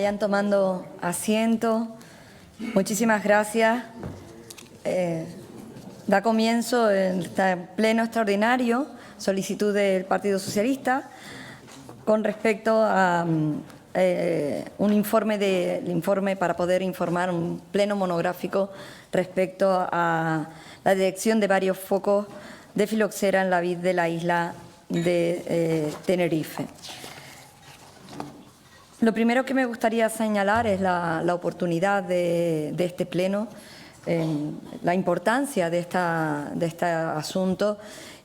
Vayan tomando asiento. Muchísimas gracias. Da comienzo este pleno extraordinario, solicitud del Partido Socialista, con respecto a un informe para poder informar un pleno monográfico respecto a la detección de varios focos de filoxera en la vid de la isla de Tenerife. Lo primero que me gustaría señalar es la oportunidad de este pleno, la importancia de este asunto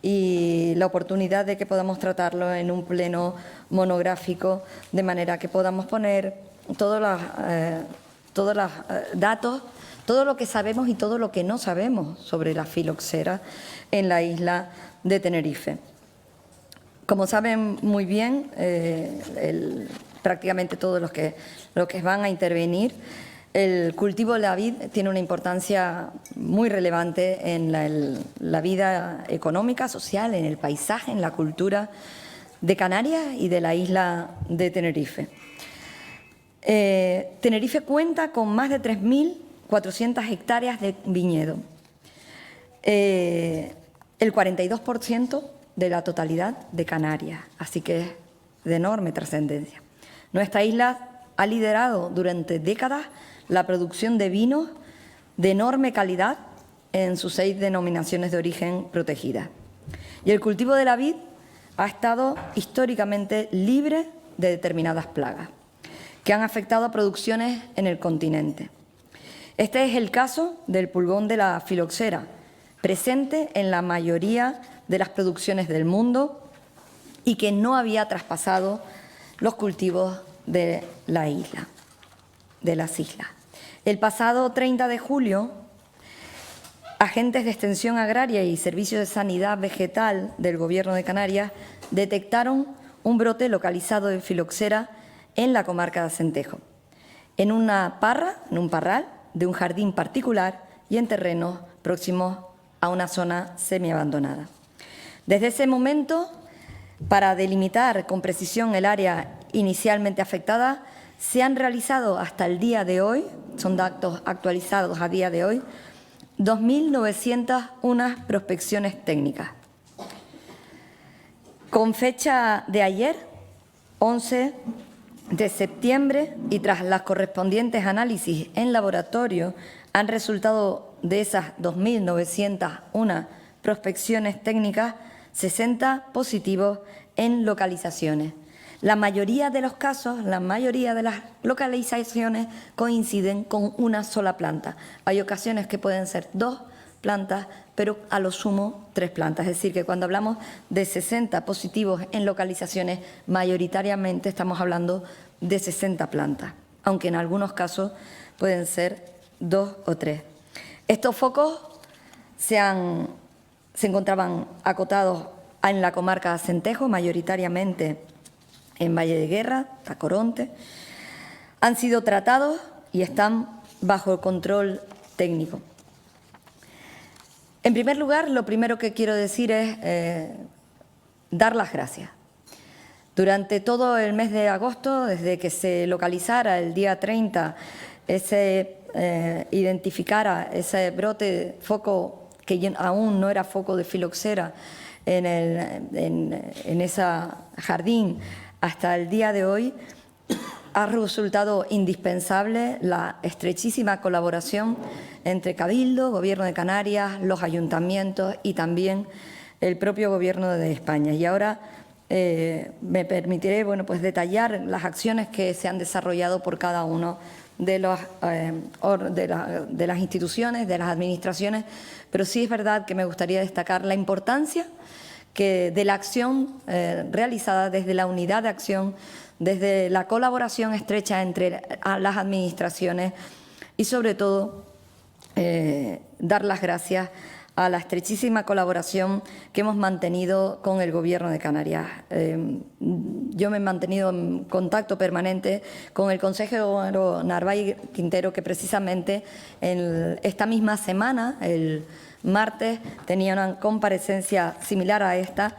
y la oportunidad de que podamos tratarlo en un pleno monográfico, de manera que podamos poner todos los datos, todo lo que sabemos y todo lo que no sabemos sobre la filoxera en la isla de Tenerife. Como saben muy bien, prácticamente todos los que van a intervenir, el cultivo de la vid tiene una importancia muy relevante en la vida económica, social, en el paisaje, en la cultura de Canarias y de la isla de Tenerife. Tenerife cuenta con más de 3.400 hectáreas de viñedo. El 42% de la totalidad de Canarias, así que es de enorme trascendencia. Nuestra isla ha liderado durante décadas la producción de vinos de enorme calidad en sus 6 denominaciones de origen protegidas. Y el cultivo de la vid ha estado históricamente libre de determinadas plagas que han afectado a producciones en el continente. Este es el caso del pulgón de la filoxera, presente en la mayoría de las producciones del mundo y que no había traspasado los cultivos de la isla, de las islas. El pasado 30 de julio, agentes de extensión agraria y servicios de sanidad vegetal del Gobierno de Canarias detectaron un brote localizado de filoxera en la comarca de Acentejo, en un parral de un jardín particular y en terrenos próximos a una zona semiabandonada. Desde ese momento, para delimitar con precisión el área inicialmente afectada, se han realizado hasta el día de hoy, son datos actualizados a día de hoy, 2.901 prospecciones técnicas. Con fecha de ayer, 11 de septiembre, y tras las correspondientes análisis en laboratorio, han resultado de esas 2.901 prospecciones técnicas 60 positivos en localizaciones. La mayoría de los casos, la mayoría de las localizaciones coinciden con una sola planta. Hay ocasiones que pueden ser 2 plantas, pero a lo sumo 3 plantas. Es decir, que cuando hablamos de 60 positivos en localizaciones, mayoritariamente estamos hablando de 60 plantas, aunque en algunos casos pueden ser 2 o 3. Estos focos se encontraban acotados en la comarca de Acentejo, mayoritariamente en Valle de Guerra, Tacoronte. Han sido tratados y están bajo el control técnico. En primer lugar, lo primero que quiero decir es dar las gracias. Durante todo el mes de agosto, desde que se localizara el día 30, identificara ese brote foco que aún no era foco de filoxera en ese jardín, hasta el día de hoy, ha resultado indispensable la estrechísima colaboración entre Cabildo, Gobierno de Canarias, los ayuntamientos y también el propio Gobierno de España. Y ahora me permitiré detallar las acciones que se han desarrollado por cada uno de las instituciones, de las administraciones, pero sí es verdad que me gustaría destacar la importancia de la acción realizada desde la unidad de acción, desde la colaboración estrecha entre las administraciones y, sobre todo, dar las gracias a la estrechísima colaboración que hemos mantenido con el Gobierno de Canarias. Yo me he mantenido en contacto permanente con el consejero Narváez Quintero, que precisamente esta misma semana, el martes, tenía una comparecencia similar a esta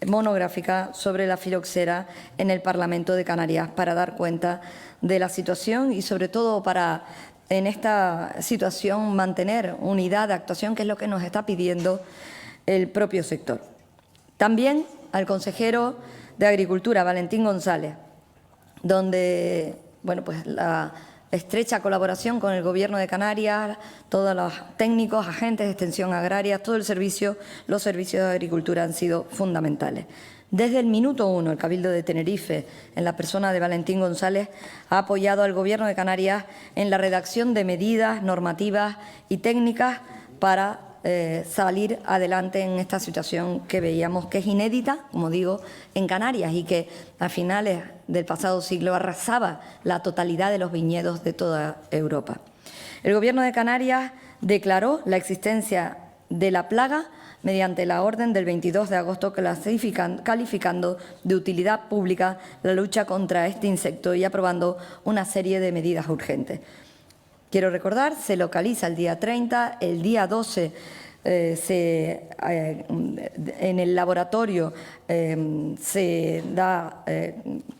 monográfica sobre la filoxera en el Parlamento de Canarias para dar cuenta de la situación y, sobre todo, para, en esta situación, mantener unidad de actuación, que es lo que nos está pidiendo el propio sector. También al consejero de Agricultura, Valentín González, donde, bueno, pues la estrecha colaboración con el Gobierno de Canarias, todos los técnicos, agentes de extensión agraria, todo el servicio, los servicios de agricultura han sido fundamentales. Desde el minuto 1, el Cabildo de Tenerife, en la persona de Valentín González, ha apoyado al Gobierno de Canarias en la redacción de medidas normativas y técnicas para salir adelante en esta situación que veíamos que es inédita, como digo, en Canarias y que a finales del pasado siglo arrasaba la totalidad de los viñedos de toda Europa. El Gobierno de Canarias declaró la existencia de la plaga mediante la orden del 22 de agosto calificando de utilidad pública la lucha contra este insecto y aprobando una serie de medidas urgentes. Quiero recordar, se localiza el día 30, el día 12 en el laboratorio se da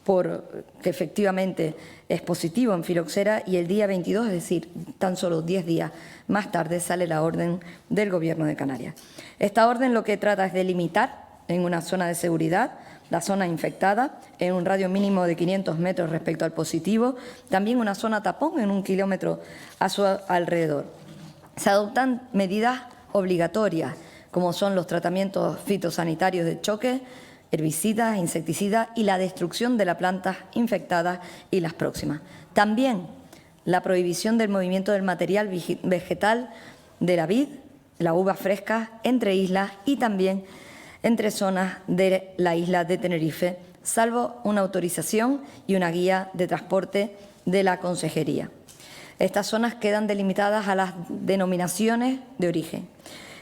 por que efectivamente es positivo en filoxera y el día 22, es decir, tan solo 10 días más tarde, sale la orden del Gobierno de Canarias. Esta orden lo que trata es de limitar en una zona de seguridad la zona infectada en un radio mínimo de 500 metros respecto al positivo, también una zona tapón en 1 kilómetro a su alrededor. Se adoptan medidas obligatorias, como son los tratamientos fitosanitarios de choque, herbicidas, insecticidas y la destrucción de las plantas infectadas y las próximas. También la prohibición del movimiento del material vegetal de la vid, la uva fresca, entre islas y también entre zonas de la isla de Tenerife, salvo una autorización y una guía de transporte de la Consejería. Estas zonas quedan delimitadas a las denominaciones de origen.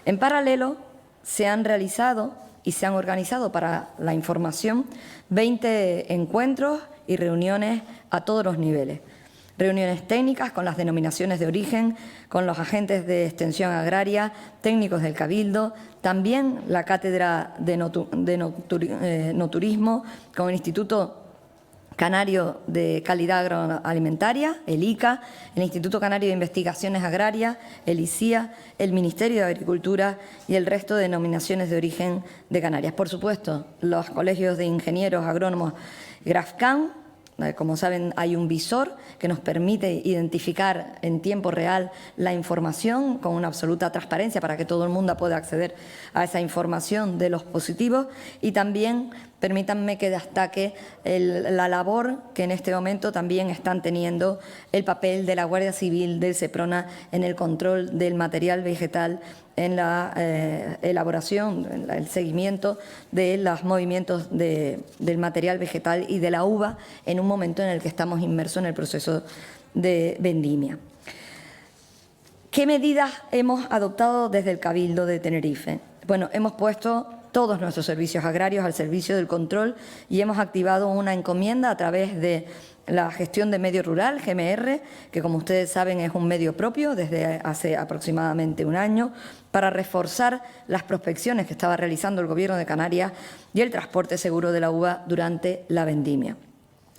En paralelo, se han realizado y se han organizado para la información 20 encuentros y reuniones a todos los niveles. Reuniones técnicas con las denominaciones de origen, con los agentes de extensión agraria, técnicos del Cabildo, también la Cátedra de Noturismo, con el Instituto Canario de Calidad Agroalimentaria, el ICA, el Instituto Canario de Investigaciones Agrarias, el ICIA, el Ministerio de Agricultura y el resto de denominaciones de origen de Canarias. Por supuesto, los colegios de ingenieros agrónomos GRAFCAN. Como saben, hay un visor que nos permite identificar en tiempo real la información con una absoluta transparencia para que todo el mundo pueda acceder a esa información de los positivos y también permítanme que destaque la labor que en este momento también están teniendo el papel de la Guardia Civil, del SEPRONA, en el control del material vegetal, en la elaboración, en el seguimiento de los movimientos del material vegetal y de la uva en un momento en el que estamos inmersos en el proceso de vendimia. ¿Qué medidas hemos adoptado desde el Cabildo de Tenerife? Bueno, hemos puesto todos nuestros servicios agrarios al servicio del control y hemos activado una encomienda a través de la gestión de medio rural, GMR, que como ustedes saben es un medio propio desde hace aproximadamente un año, para reforzar las prospecciones que estaba realizando el Gobierno de Canarias y el transporte seguro de la uva durante la vendimia.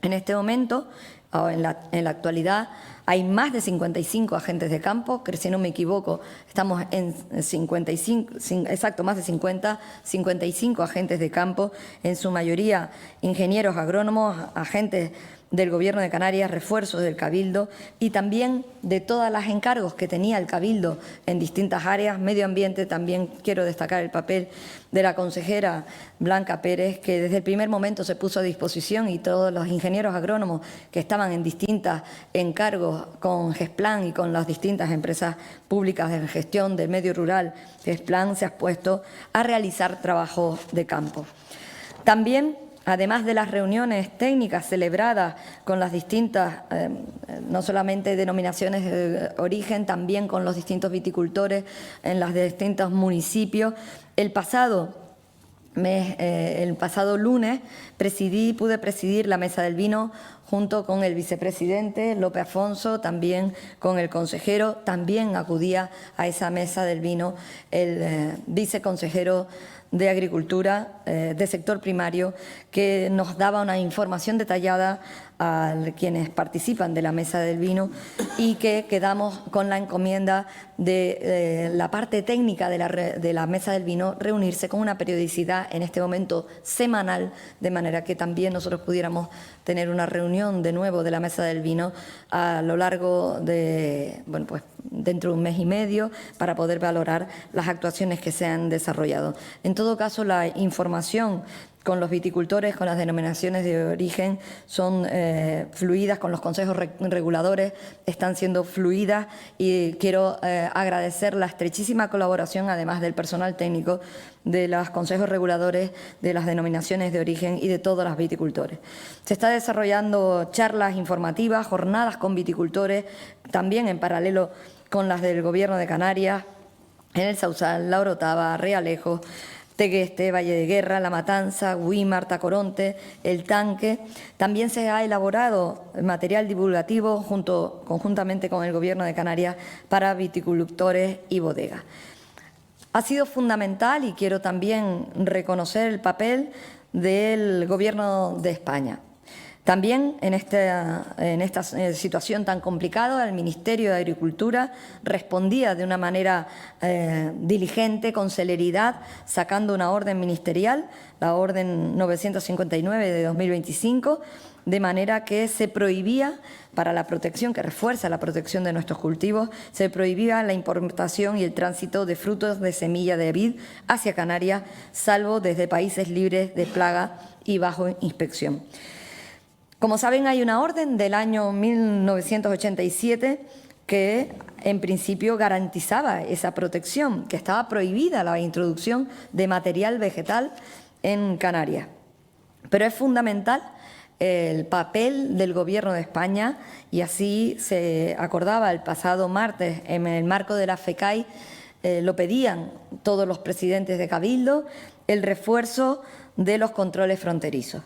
En este momento, en la actualidad, hay más de 55 agentes de campo, que si no me equivoco, estamos en 55, más de 55 agentes de campo, en su mayoría ingenieros agrónomos, agentes del Gobierno de Canarias, refuerzos del Cabildo y también de todos los encargos que tenía el Cabildo en distintas áreas. Medio ambiente, también quiero destacar el papel de la consejera Blanca Pérez, que desde el primer momento se puso a disposición, y todos los ingenieros agrónomos que estaban en distintos encargos con GESPLAN y con las distintas empresas públicas de gestión del medio rural. GESPLAN se ha puesto a realizar trabajos de campo. También, además de las reuniones técnicas celebradas con las distintas, no solamente denominaciones de origen, también con los distintos viticultores en los distintos municipios, el pasado lunes pude presidir la Mesa del Vino, junto con el vicepresidente López Afonso, también con el consejero. También acudía a esa mesa del vino el viceconsejero de Agricultura, de sector primario, que nos daba una información detallada a quienes participan de la mesa del vino, y que quedamos con la encomienda de la parte técnica de la mesa del vino reunirse con una periodicidad en este momento semanal, de manera que también nosotros pudiéramos tener una reunión de nuevo de la mesa del vino a lo largo de, bueno, pues dentro de un mes y medio, para poder valorar las actuaciones que se han desarrollado. En todo caso, la información con los viticultores, con las denominaciones de origen, son fluidas, con los consejos reguladores están siendo fluidas, y quiero agradecer la estrechísima colaboración, además del personal técnico, de los consejos reguladores, de las denominaciones de origen y de todos los viticultores. Se está desarrollando charlas informativas, jornadas con viticultores, también en paralelo con las del Gobierno de Canarias, en el Sausal, La Orotava, Realejo, Tegueste, Valle de Guerra, La Matanza, Güímar, Tacoronte, El Tanque. También se ha elaborado material divulgativo conjuntamente con el Gobierno de Canarias para viticultores y bodegas. Ha sido fundamental, y quiero también reconocer el papel del Gobierno de España. También en esta situación tan complicada, el Ministerio de Agricultura respondía de una manera diligente, con celeridad, sacando una orden ministerial, la Orden 959 de 2025, de manera que se prohibía, para la protección, que refuerza la protección de nuestros cultivos, se prohibía la importación y el tránsito de frutos de semilla de vid hacia Canarias, salvo desde países libres de plaga y bajo inspección. Como saben, hay una orden del año 1987 que en principio garantizaba esa protección, que estaba prohibida la introducción de material vegetal en Canarias. Pero es fundamental el papel del Gobierno de España, y así se acordaba el pasado martes en el marco de la FECAI, lo pedían todos los presidentes de Cabildo, el refuerzo de los controles fronterizos.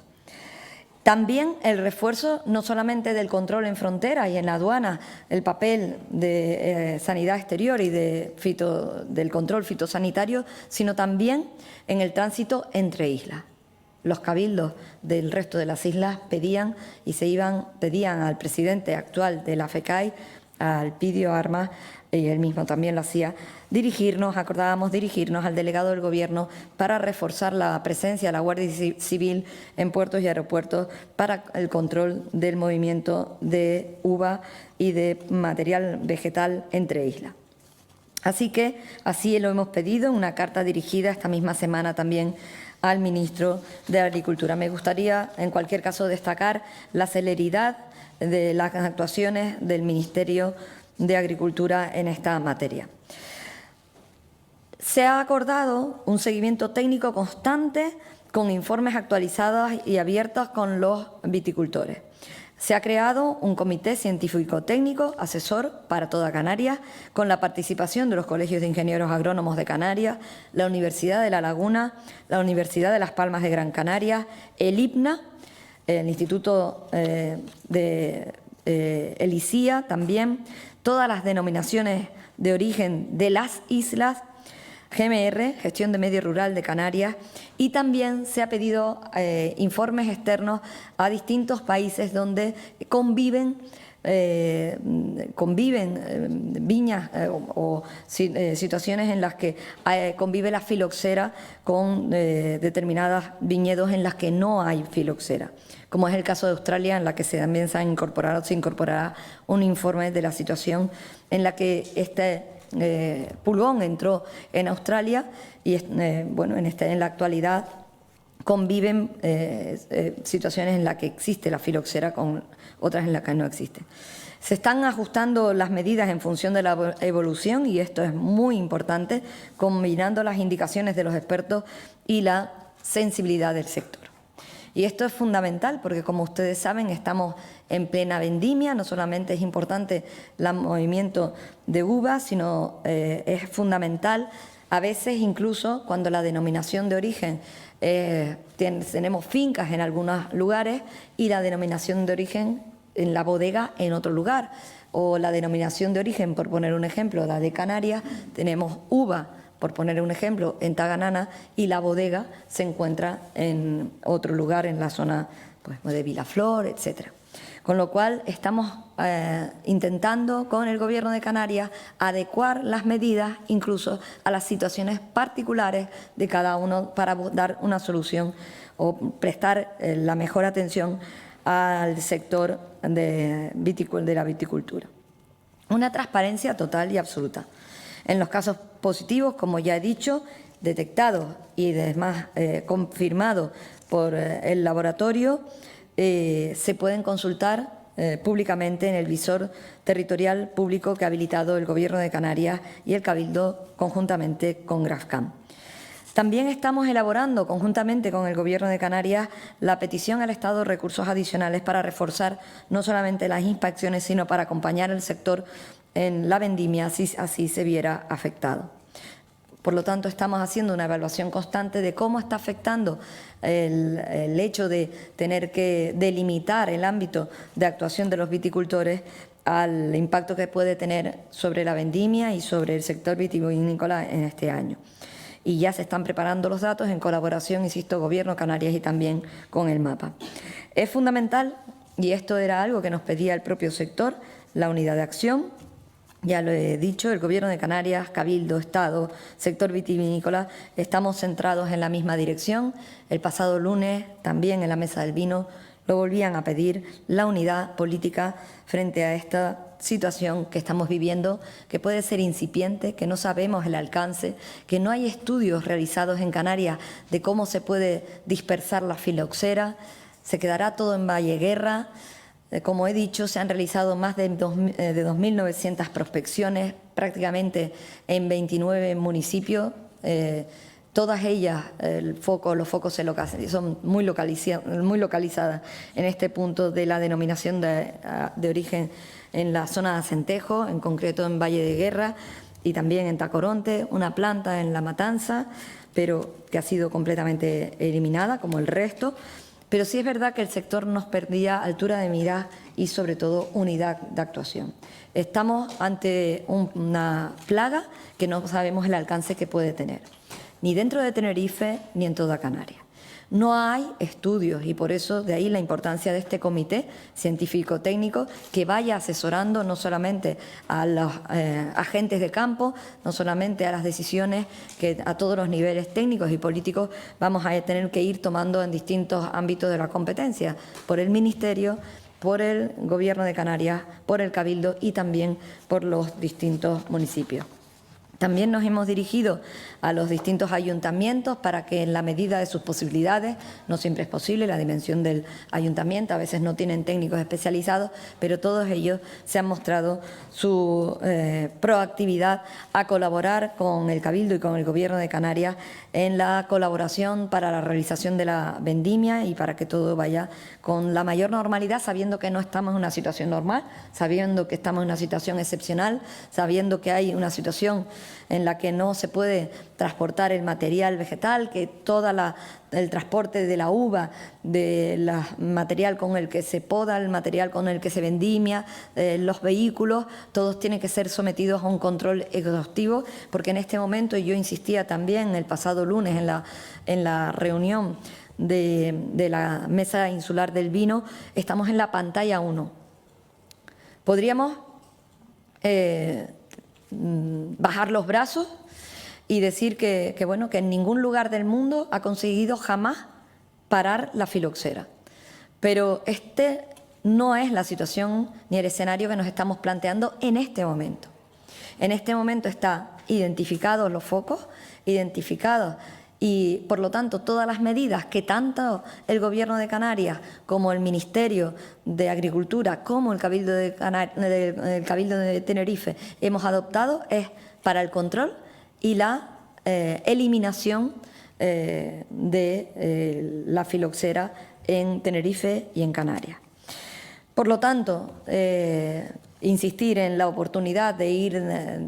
También el refuerzo no solamente del control en frontera y en la aduana, el papel de sanidad exterior y del control fitosanitario, sino también en el tránsito entre islas. Los cabildos del resto de las islas pedían al presidente actual de la FECAI, al Pidio Armas, y él mismo también lo hacía, acordábamos dirigirnos al delegado del Gobierno para reforzar la presencia de la Guardia Civil en puertos y aeropuertos para el control del movimiento de uva y de material vegetal entre islas. Así lo hemos pedido, una carta dirigida esta misma semana también al ministro de Agricultura. Me gustaría, en cualquier caso, destacar la celeridad de las actuaciones del Ministerio de Agricultura en esta materia. Se ha acordado un seguimiento técnico constante con informes actualizados y abiertos con los viticultores. Se ha creado un comité científico-técnico asesor para toda Canarias, con la participación de los colegios de ingenieros agrónomos de Canarias, la Universidad de La Laguna, la Universidad de Las Palmas de Gran Canaria, el IPNA, el Instituto de el ICIA también, todas las denominaciones de origen de las islas, GMR, Gestión de Medio Rural de Canarias, y también se ha pedido informes externos a distintos países donde conviven viñas o situaciones en las que convive la filoxera con determinados viñedos en las que no hay filoxera, como es el caso de Australia, en la que también se incorporará un informe de la situación en la que este pulgón entró en Australia y en la actualidad conviven situaciones en las que existe la filoxera con otras en las que no existe. Se están ajustando las medidas en función de la evolución, y esto es muy importante, combinando las indicaciones de los expertos y la sensibilidad del sector. Y esto es fundamental porque, como ustedes saben, estamos en plena vendimia. No solamente es importante el movimiento de uvas, sino es fundamental A veces, incluso, cuando la denominación de origen, tenemos fincas en algunos lugares y la denominación de origen en la bodega en otro lugar. O la denominación de origen, por poner un ejemplo, la de Canarias, tenemos uva, por poner un ejemplo, en Taganana, y la bodega se encuentra en otro lugar, en la zona pues, de Vilaflor, etcétera. Con lo cual, estamos intentando con el Gobierno de Canarias adecuar las medidas incluso a las situaciones particulares de cada uno para dar una solución o prestar la mejor atención al sector de la viticultura. Una transparencia total y absoluta. En los casos positivos, como ya he dicho, detectados y además confirmados por el laboratorio, se pueden consultar públicamente en el visor territorial público que ha habilitado el Gobierno de Canarias y el Cabildo conjuntamente con Grafcam. También estamos elaborando conjuntamente con el Gobierno de Canarias la petición al Estado de recursos adicionales para reforzar no solamente las inspecciones, sino para acompañar al sector en la vendimia si así se viera afectado. Por lo tanto, estamos haciendo una evaluación constante de cómo está afectando el hecho de tener que delimitar el ámbito de actuación de los viticultores al impacto que puede tener sobre la vendimia y sobre el sector vitivinícola en este año. Y ya se están preparando los datos en colaboración, insisto, Gobierno, Canarias y también con el MAPA. Es fundamental, y esto era algo que nos pedía el propio sector, la unidad de acción. Ya lo he dicho, el Gobierno de Canarias, Cabildo, Estado, sector vitivinícola, estamos centrados en la misma dirección. El pasado lunes, también en la Mesa del Vino, lo volvían a pedir, la unidad política frente a esta situación que estamos viviendo, que puede ser incipiente, que no sabemos el alcance, que no hay estudios realizados en Canarias de cómo se puede dispersar la filoxera, se quedará todo en Valleguerra. Como he dicho, se han realizado más de 2.900 prospecciones, prácticamente en 29 municipios. Todas ellas, los focos son muy localizadas en este punto de la denominación de origen en la zona de Acentejo, en concreto en Valle de Guerra y también en Tacoronte, una planta en La Matanza, pero que ha sido completamente eliminada, como el resto. Pero sí es verdad que el sector nos perdía altura de miras y, sobre todo, unidad de actuación. Estamos ante una plaga que no sabemos el alcance que puede tener, ni dentro de Tenerife ni en toda Canarias. No hay estudios y por eso de ahí la importancia de este comité científico-técnico que vaya asesorando no solamente a los agentes de campo, no solamente a las decisiones que a todos los niveles técnicos y políticos vamos a tener que ir tomando en distintos ámbitos de la competencia, por el Ministerio, por el Gobierno de Canarias, por el Cabildo y también por los distintos municipios. También nos hemos dirigido a los distintos ayuntamientos para que en la medida de sus posibilidades, no siempre es posible, la dimensión del ayuntamiento, a veces no tienen técnicos especializados, pero todos ellos se han mostrado su proactividad a colaborar con el Cabildo y con el Gobierno de Canarias en la colaboración para la realización de la vendimia y para que todo vaya con la mayor normalidad, sabiendo que no estamos en una situación normal, sabiendo que estamos en una situación excepcional, sabiendo que hay una situación en la que no se puede transportar el material vegetal, que todo el transporte de la uva, del material con el que se poda, el material con el que se vendimia, los vehículos, todos tienen que ser sometidos a un control exhaustivo, porque en este momento, y yo insistía también el pasado lunes en la reunión de la Mesa Insular del Vino, estamos en la pantalla 1. Podríamos bajar los brazos y decir que en ningún lugar del mundo ha conseguido jamás parar la filoxera. Pero no es la situación ni el escenario que nos estamos planteando en este momento. En este momento están identificados los focos, identificados y, por lo tanto, todas las medidas que tanto el Gobierno de Canarias como el Ministerio de Agricultura como el Cabildo de Tenerife hemos adoptado es para el control y la eliminación de la filoxera en Tenerife y en Canarias. Por lo tanto, insistir en la oportunidad de ir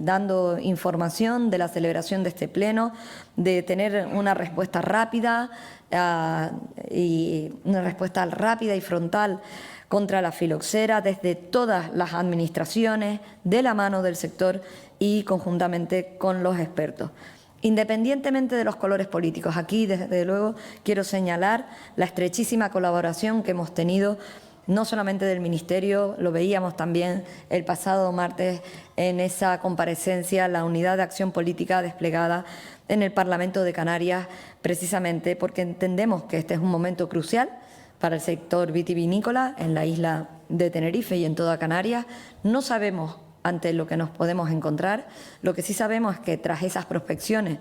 dando información de la celebración de este pleno, de tener una respuesta rápida y frontal contra la filoxera desde todas las administraciones, de la mano del sector y conjuntamente con los expertos. Independientemente de los colores políticos, aquí desde luego quiero señalar la estrechísima colaboración que hemos tenido no solamente del Ministerio, lo veíamos también el pasado martes en esa comparecencia, la unidad de acción política desplegada en el Parlamento de Canarias, precisamente porque entendemos que este es un momento crucial para el sector vitivinícola en la isla de Tenerife y en toda Canarias. No sabemos ante lo que nos podemos encontrar, lo que sí sabemos es que tras esas prospecciones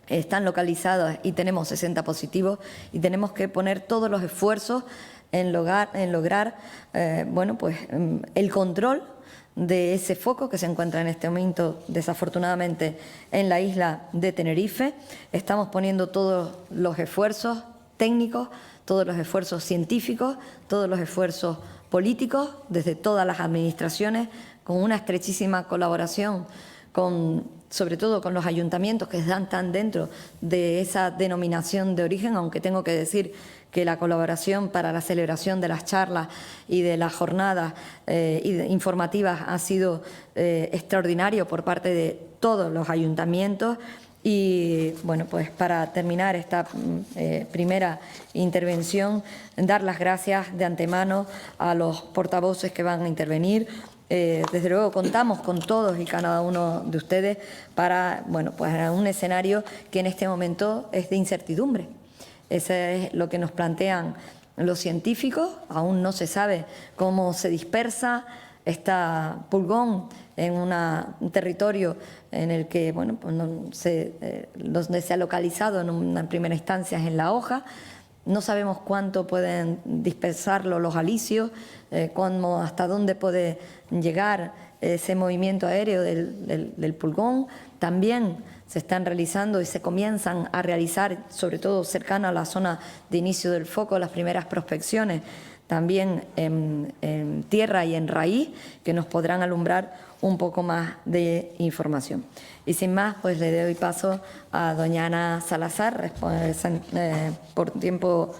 están localizadas y tenemos 60 positivos y tenemos que poner todos los esfuerzos en lograr el control de ese foco que se encuentra en este momento, desafortunadamente, en la isla de Tenerife. Estamos poniendo todos los esfuerzos técnicos, todos los esfuerzos científicos, todos los esfuerzos políticos, desde todas las administraciones, con una estrechísima colaboración sobre todo con los ayuntamientos que están dentro de esa denominación de origen, aunque tengo que decir que la colaboración para la celebración de las charlas y de las jornadas informativas ha sido extraordinario por parte de todos los ayuntamientos. Y, bueno, pues para terminar esta primera intervención, dar las gracias de antemano a los portavoces que van a intervenir. Desde luego contamos con todos y cada uno de ustedes para un escenario que en este momento es de incertidumbre. Eso es lo que nos plantean los científicos. Aún no se sabe cómo se dispersa esta pulgón en un territorio en el que donde se ha localizado en una primera instancia es en La Hoja. No sabemos cuánto pueden dispersarlo los alisios, hasta dónde puede llegar ese movimiento aéreo del pulgón. También se están realizando y se comienzan a realizar, sobre todo cercano a la zona de inicio del foco, las primeras prospecciones, también en tierra y en raíz, que nos podrán alumbrar un poco más de información. Y sin más, pues le doy paso a doña Ana Salazar, por tiempo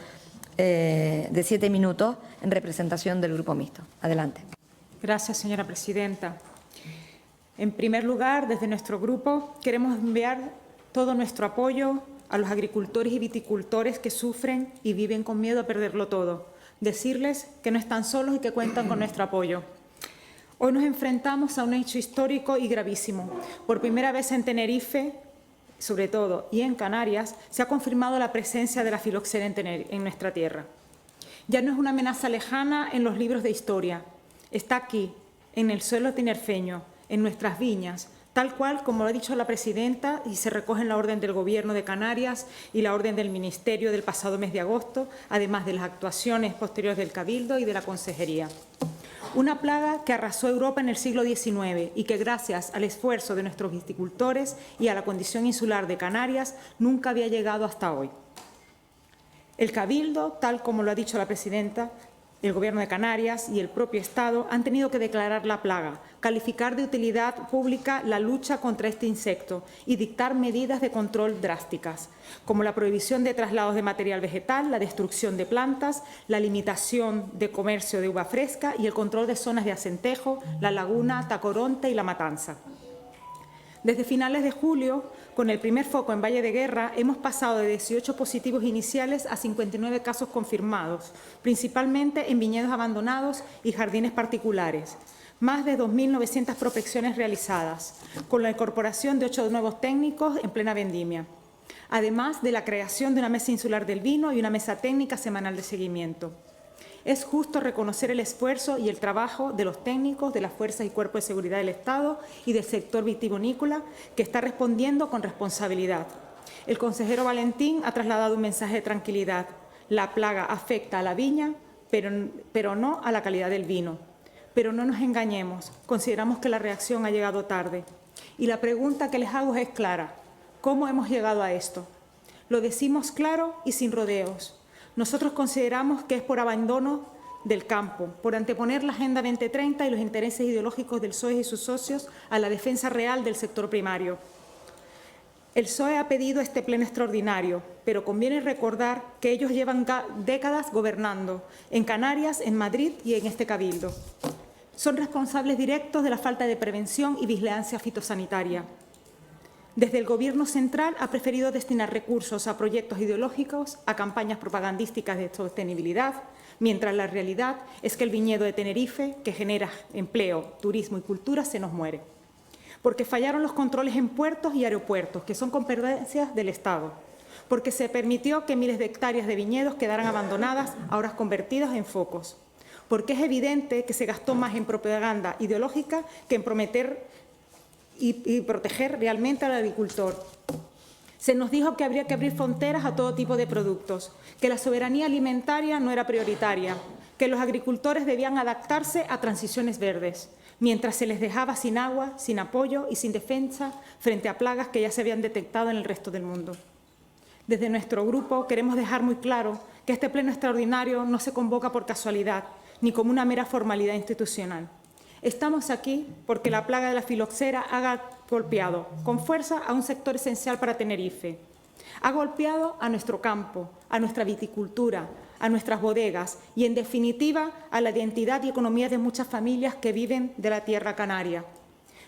de 7 minutos, en representación del Grupo Mixto. Adelante. Gracias, señora presidenta. En primer lugar, desde nuestro grupo queremos enviar todo nuestro apoyo a los agricultores y viticultores que sufren y viven con miedo a perderlo todo. Decirles que no están solos y que cuentan con nuestro apoyo. Hoy nos enfrentamos a un hecho histórico y gravísimo. Por primera vez en Tenerife, sobre todo, y en Canarias, se ha confirmado la presencia de la filoxera en nuestra tierra. Ya no es una amenaza lejana en los libros de historia. Está aquí, en el suelo tinerfeño, en nuestras viñas, tal cual como lo ha dicho la presidenta y se recoge en la orden del Gobierno de Canarias y la orden del Ministerio del pasado mes de agosto, además de las actuaciones posteriores del Cabildo y de la Consejería. Una plaga que arrasó Europa en el siglo XIX y que, gracias al esfuerzo de nuestros viticultores y a la condición insular de Canarias, nunca había llegado hasta hoy. El Cabildo, tal como lo ha dicho la presidenta, el Gobierno de Canarias y el propio Estado han tenido que declarar la plaga, calificar de utilidad pública la lucha contra este insecto y dictar medidas de control drásticas, como la prohibición de traslados de material vegetal, la destrucción de plantas, la limitación de comercio de uva fresca y el control de zonas de Acentejo, La Laguna, Tacoronte y La Matanza. Desde finales de julio, con el primer foco en Valle de Guerra, hemos pasado de 18 positivos iniciales a 59 casos confirmados, principalmente en viñedos abandonados y jardines particulares. Más de 2.900 prospecciones realizadas, con la incorporación de 8 nuevos técnicos en plena vendimia, además de la creación de una mesa insular del vino y una mesa técnica semanal de seguimiento. Es justo reconocer el esfuerzo y el trabajo de los técnicos, de las fuerzas y cuerpos de seguridad del Estado y del sector vitivinícola, que está respondiendo con responsabilidad. El consejero Valentín ha trasladado un mensaje de tranquilidad. La plaga afecta a la viña, pero no a la calidad del vino. Pero no nos engañemos, consideramos que la reacción ha llegado tarde. Y la pregunta que les hago es clara. ¿Cómo hemos llegado a esto? Lo decimos claro y sin rodeos. Nosotros consideramos que es por abandono del campo, por anteponer la Agenda 2030 y los intereses ideológicos del PSOE y sus socios a la defensa real del sector primario. El PSOE ha pedido este pleno extraordinario, pero conviene recordar que ellos llevan décadas gobernando en Canarias, en Madrid y en este Cabildo. Son responsables directos de la falta de prevención y vigilancia fitosanitaria. Desde el Gobierno central ha preferido destinar recursos a proyectos ideológicos, a campañas propagandísticas de sostenibilidad, mientras la realidad es que el viñedo de Tenerife, que genera empleo, turismo y cultura, se nos muere. Porque fallaron los controles en puertos y aeropuertos, que son competencias del Estado. Porque se permitió que miles de hectáreas de viñedos quedaran abandonadas, ahora convertidas en focos. Porque es evidente que se gastó más en propaganda ideológica que en prometer y proteger realmente al agricultor. Se nos dijo que habría que abrir fronteras a todo tipo de productos, que la soberanía alimentaria no era prioritaria, que los agricultores debían adaptarse a transiciones verdes, mientras se les dejaba sin agua, sin apoyo y sin defensa frente a plagas que ya se habían detectado en el resto del mundo. Desde nuestro grupo queremos dejar muy claro que este pleno extraordinario no se convoca por casualidad, ni como una mera formalidad institucional. Estamos aquí porque la plaga de la filoxera ha golpeado con fuerza a un sector esencial para Tenerife. Ha golpeado a nuestro campo, a nuestra viticultura, a nuestras bodegas y, en definitiva, a la identidad y economía de muchas familias que viven de la tierra canaria.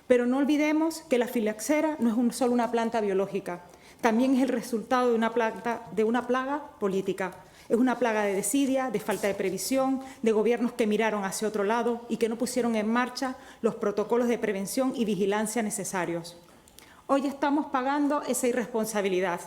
Pero no olvidemos que la filoxera no es solo una planta biológica, también es el resultado de una plaga política. Es una plaga de desidia, de falta de previsión, de gobiernos que miraron hacia otro lado y que no pusieron en marcha los protocolos de prevención y vigilancia necesarios. Hoy estamos pagando esa irresponsabilidad.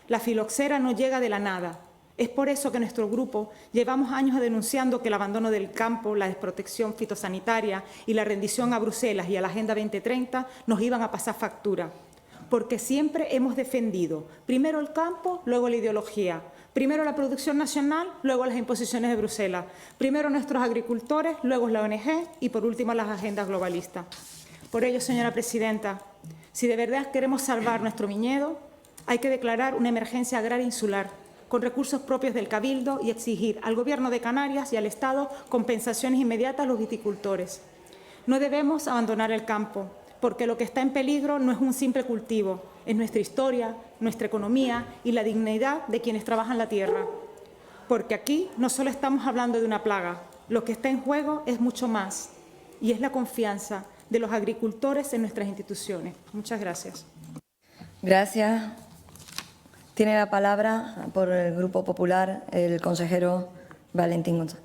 La filoxera no llega de la nada. Es por eso que nuestro grupo llevamos años denunciando que el abandono del campo, la desprotección fitosanitaria y la rendición a Bruselas y a la Agenda 2030 nos iban a pasar factura. Porque siempre hemos defendido primero el campo, luego la ideología. Primero la producción nacional, luego las imposiciones de Bruselas. Primero nuestros agricultores, luego la ONG y, por último, las agendas globalistas. Por ello, señora presidenta, si de verdad queremos salvar nuestro viñedo, hay que declarar una emergencia agraria insular con recursos propios del Cabildo y exigir al Gobierno de Canarias y al Estado compensaciones inmediatas a los viticultores. No debemos abandonar el campo, porque lo que está en peligro no es un simple cultivo, es nuestra historia, nuestra economía y la dignidad de quienes trabajan la tierra. Porque aquí no solo estamos hablando de una plaga, lo que está en juego es mucho más, y es la confianza de los agricultores en nuestras instituciones. Muchas gracias. Gracias. Tiene la palabra por el Grupo Popular el consejero Valentín González.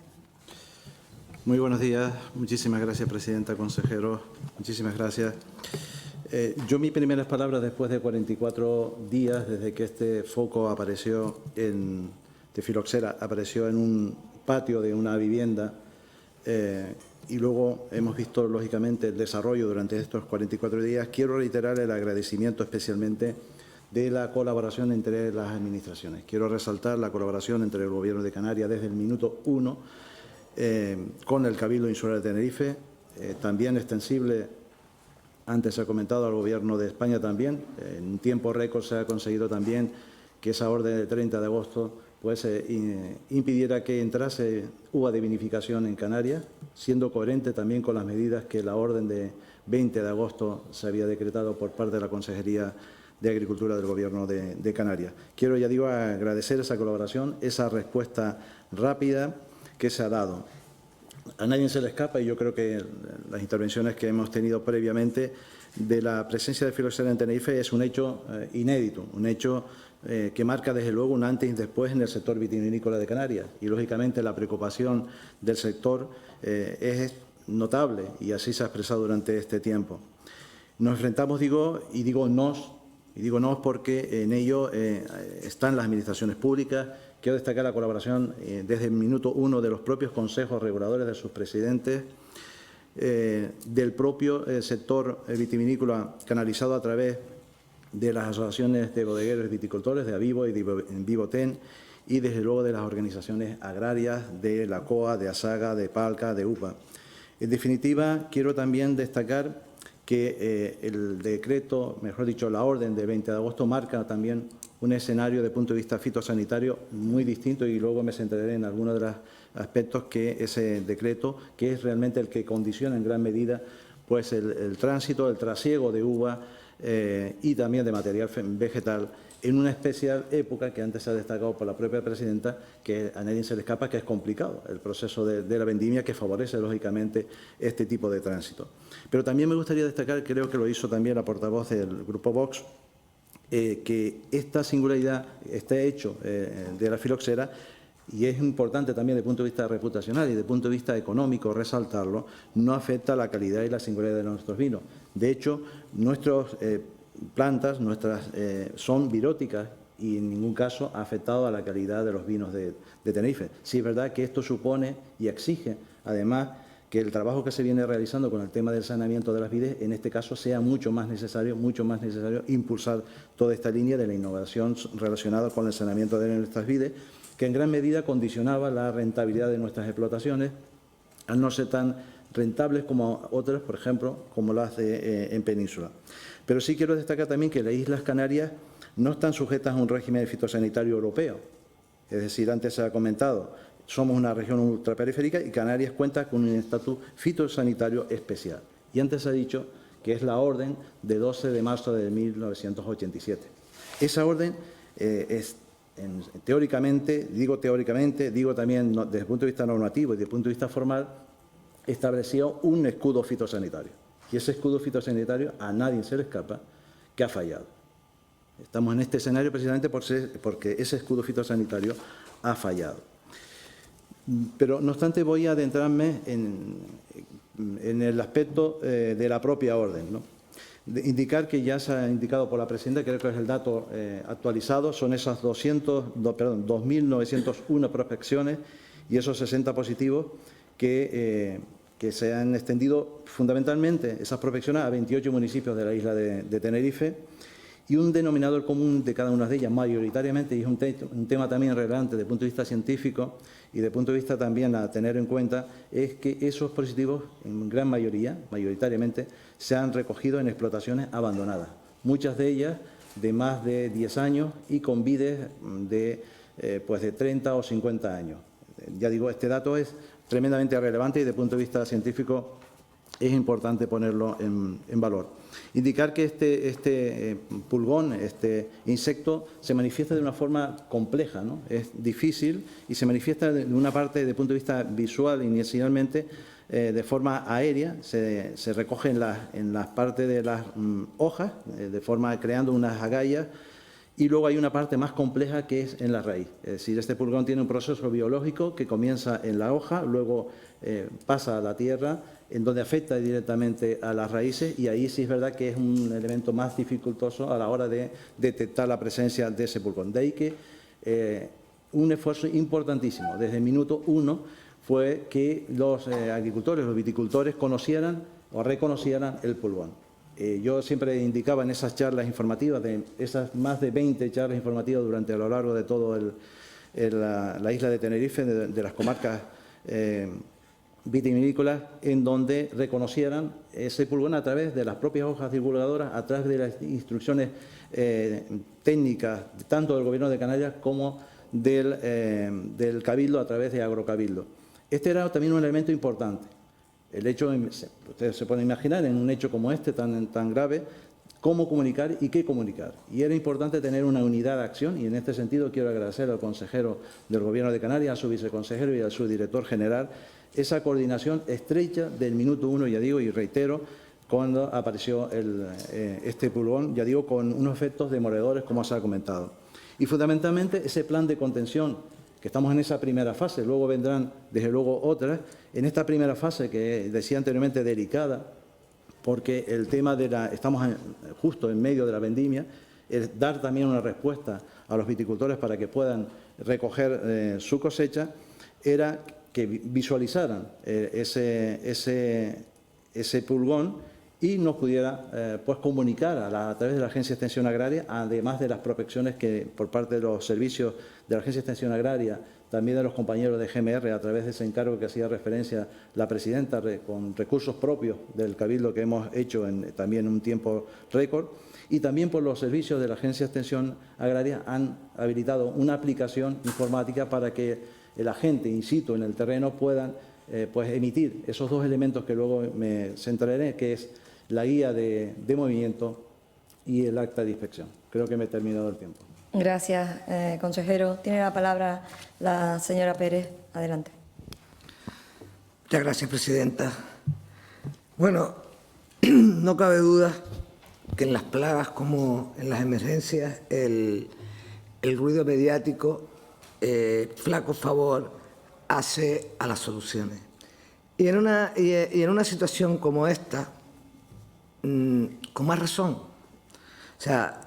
Muy buenos días. Muchísimas gracias, presidenta, consejeros. Muchísimas gracias. Yo mis primeras palabras después de 44 días desde que este foco apareció de filoxera, apareció en un patio de una vivienda y luego hemos visto, lógicamente, el desarrollo durante estos 44 días. Quiero reiterar el agradecimiento especialmente de la colaboración entre las administraciones. Quiero resaltar la colaboración entre el Gobierno de Canarias desde el minuto 1 con el Cabildo Insular de Tenerife, también extensible, antes se ha comentado, al Gobierno de España también. En un tiempo récord se ha conseguido también que esa orden del 30 de agosto pues, impidiera que entrase uva de vinificación en Canarias, siendo coherente también con las medidas que la orden de 20 de agosto se había decretado por parte de la Consejería de Agricultura del Gobierno de Canarias. Quiero, ya digo, agradecer esa colaboración, esa respuesta rápida que se ha dado. A nadie se le escapa, y yo creo que las intervenciones que hemos tenido previamente de la presencia de filoxera en Tenerife es un hecho inédito, un hecho que marca desde luego un antes y después en el sector vitivinícola de Canarias. Y lógicamente la preocupación del sector es notable y así se ha expresado durante este tiempo. Nos enfrentamos, digo nos porque en ello están las administraciones públicas. Quiero destacar la colaboración desde el minuto 1 de los propios consejos reguladores, de sus presidentes, del propio sector vitivinícola canalizado a través de las asociaciones de bodegueros y viticultores, de Avivo y de Vivoten, y desde luego de las organizaciones agrarias de la COA, de ASAGA, de PALCA, de UPA. En definitiva, quiero también destacar que el decreto, mejor dicho, la orden de 20 de agosto marca también un escenario desde el punto de vista fitosanitario muy distinto, y luego me centraré en algunos de los aspectos que ese decreto, que es realmente el que condiciona en gran medida pues el tránsito, el trasiego de uva y también de material vegetal en una especial época que antes se ha destacado por la propia presidenta, que a nadie se le escapa, que es complicado el proceso de la vendimia, que favorece lógicamente este tipo de tránsito. Pero también me gustaría destacar, creo que lo hizo también la portavoz del Grupo Vox, que esta singularidad, este hecho de la filoxera, y es importante también desde el punto de vista reputacional y desde el punto de vista económico resaltarlo, no afecta a la calidad y la singularidad de nuestros vinos. De hecho, nuestras plantas son viróticas y en ningún caso ha afectado a la calidad de los vinos de Tenerife. Sí es verdad que esto supone y exige, además, que el trabajo que se viene realizando con el tema del saneamiento de las vides, en este caso sea mucho más necesario impulsar toda esta línea de la innovación relacionada con el saneamiento de nuestras vides, que en gran medida condicionaba la rentabilidad de nuestras explotaciones, al no ser tan rentables como otras, por ejemplo, como las en Península. Pero sí quiero destacar también que las Islas Canarias no están sujetas a un régimen fitosanitario europeo. Es decir, antes se ha comentado, somos una región ultraperiférica y Canarias cuenta con un estatus fitosanitario especial. Y antes se ha dicho que es la orden de 12 de marzo de 1987. Esa orden teóricamente, digo también desde el punto de vista normativo y desde el punto de vista formal, estableció un escudo fitosanitario. Y ese escudo fitosanitario a nadie se le escapa que ha fallado. Estamos en este escenario precisamente porque ese escudo fitosanitario ha fallado. Pero, no obstante, voy a adentrarme en el aspecto de la propia orden, ¿no? Indicar que ya se ha indicado por la presidenta, creo que es el dato actualizado, son esas 2.901 prospecciones y esos 60 positivos que se han extendido fundamentalmente, esas prospecciones, a 28 municipios de la isla de Tenerife, y un denominador común de cada una de ellas, mayoritariamente, y es un tema también relevante desde el punto de vista científico y desde el punto de vista también a tener en cuenta, es que esos positivos, en gran mayoría, mayoritariamente, se han recogido en explotaciones abandonadas, muchas de ellas de más de 10 años y con vides de 30 o 50 años. Ya digo, este dato es tremendamente relevante y desde el punto de vista científico es importante ponerlo en valor. Indicar que este pulgón, este insecto, se manifiesta de una forma compleja, ¿no? Es difícil y se manifiesta de una parte, desde el punto de vista visual, inicialmente, de forma aérea, se recoge en las partes de las hojas, creando unas agallas, y luego hay una parte más compleja que es en la raíz. Es decir, este pulgón tiene un proceso biológico que comienza en la hoja, luego pasa a la tierra, en donde afecta directamente a las raíces, y ahí sí es verdad que es un elemento más dificultoso a la hora de detectar la presencia de ese pulgón. De ahí que un esfuerzo importantísimo desde el minuto 1 fue que los agricultores, los viticultores conocieran o reconocieran el pulgón. Yo siempre indicaba en esas charlas informativas, de esas más de 20 charlas informativas a lo largo de toda la isla de Tenerife, de las comarcas vitivinícolas, en donde reconocieran ese pulgón a través de las propias hojas divulgadoras, a través de las instrucciones técnicas, tanto del Gobierno de Canarias como del Cabildo, a través de Agrocabildo. Este era también un elemento importante. El hecho, ustedes se pueden imaginar, en un hecho como este, tan grave, cómo comunicar y qué comunicar. Y era importante tener una unidad de acción, y en este sentido quiero agradecer al consejero del Gobierno de Canarias, a su viceconsejero y a su director general, esa coordinación estrecha del minuto 1, ya digo, y reitero, cuando apareció este pulgón, ya digo, con unos efectos demoledores, como se ha comentado. Y fundamentalmente ese plan de contención, que estamos en esa primera fase, luego vendrán, desde luego, otras. En esta primera fase, que decía anteriormente delicada, porque el tema estamos justo en medio de la vendimia, es dar también una respuesta a los viticultores para que puedan recoger su cosecha, era que visualizaran ese pulgón y nos pudiera pues comunicar a través de la Agencia de Extensión Agraria, además de las prospecciones que por parte de los servicios de la Agencia de Extensión Agraria, también de los compañeros de GMR, a través de ese encargo que hacía referencia la presidenta, con recursos propios del Cabildo que hemos hecho también en un tiempo récord, y también por los servicios de la Agencia de Extensión Agraria han habilitado una aplicación informática para que la gente in situ en el terreno puedan pues emitir esos dos elementos que luego me centraré, que es la guía de movimiento y el acta de inspección. Creo que me he terminado el tiempo. Gracias, consejero. Tiene la palabra la señora Pérez. Adelante. Muchas gracias, presidenta. Bueno, no cabe duda que en las plagas como en las emergencias el ruido mediático flaco favor hace a las soluciones. Y en una situación como esta, con más razón. O sea,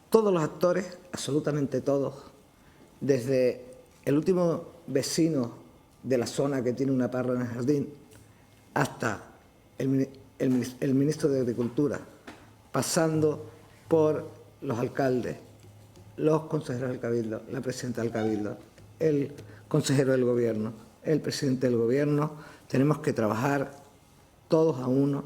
todos los actores, absolutamente todos, desde el último vecino de la zona que tiene una parra en el jardín hasta el ministro de Agricultura, pasando por los alcaldes, los consejeros del Cabildo, la presidenta del Cabildo, el consejero del Gobierno, el presidente del Gobierno, tenemos que trabajar todos a uno,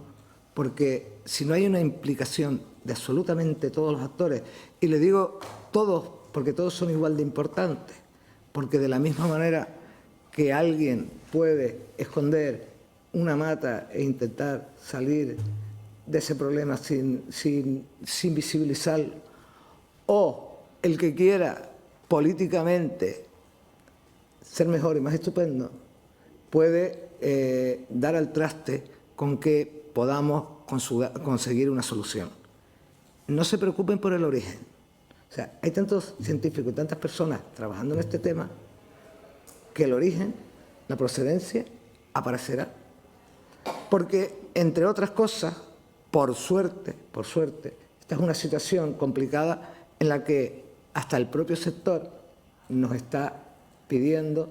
porque si no hay una implicación de absolutamente todos los actores, y le digo todos porque todos son igual de importantes, porque de la misma manera que alguien puede esconder una mata e intentar salir de ese problema sin visibilizarlo, o el que quiera políticamente ser mejor y más estupendo, puede dar al traste con que podamos conseguir una solución. No se preocupen por el origen. O sea, hay tantos científicos y tantas personas trabajando en este tema que el origen, la procedencia, aparecerá. Porque, entre otras cosas, por suerte, esta es una situación complicada en la que hasta el propio sector nos está pidiendo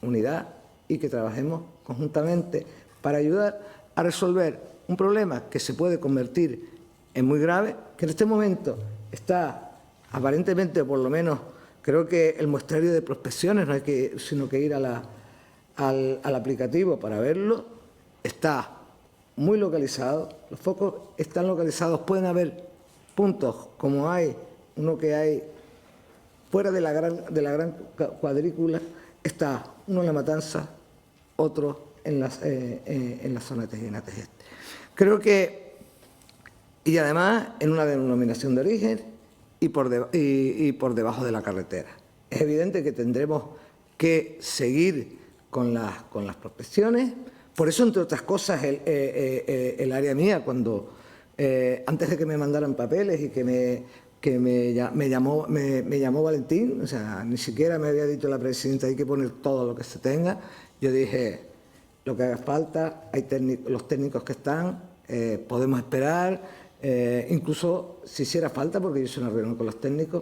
unidad y que trabajemos conjuntamente para ayudar a resolver un problema que se puede convertir en muy grave, que en este momento está aparentemente, por lo menos, creo que el muestrario de prospecciones, no hay sino que ir al aplicativo para verlo, está muy localizado, los focos están localizados, pueden haber puntos como hay uno que hay fuera de la gran cuadrícula, está uno en La Matanza, otro en la zona de Tejina-Tejeste. Creo que, y además en una denominación de origen y por debajo de la carretera. Es evidente que tendremos que seguir con las prospecciones. Por eso, entre otras cosas, el área mía, cuando antes de que me mandaran papeles y que me llamó Valentín, o sea, ni siquiera me había dicho la presidenta, hay que poner todo lo que se tenga, yo dije, lo que haga falta, los técnicos que están, podemos esperar, incluso si hiciera falta, porque yo hice una reunión con los técnicos,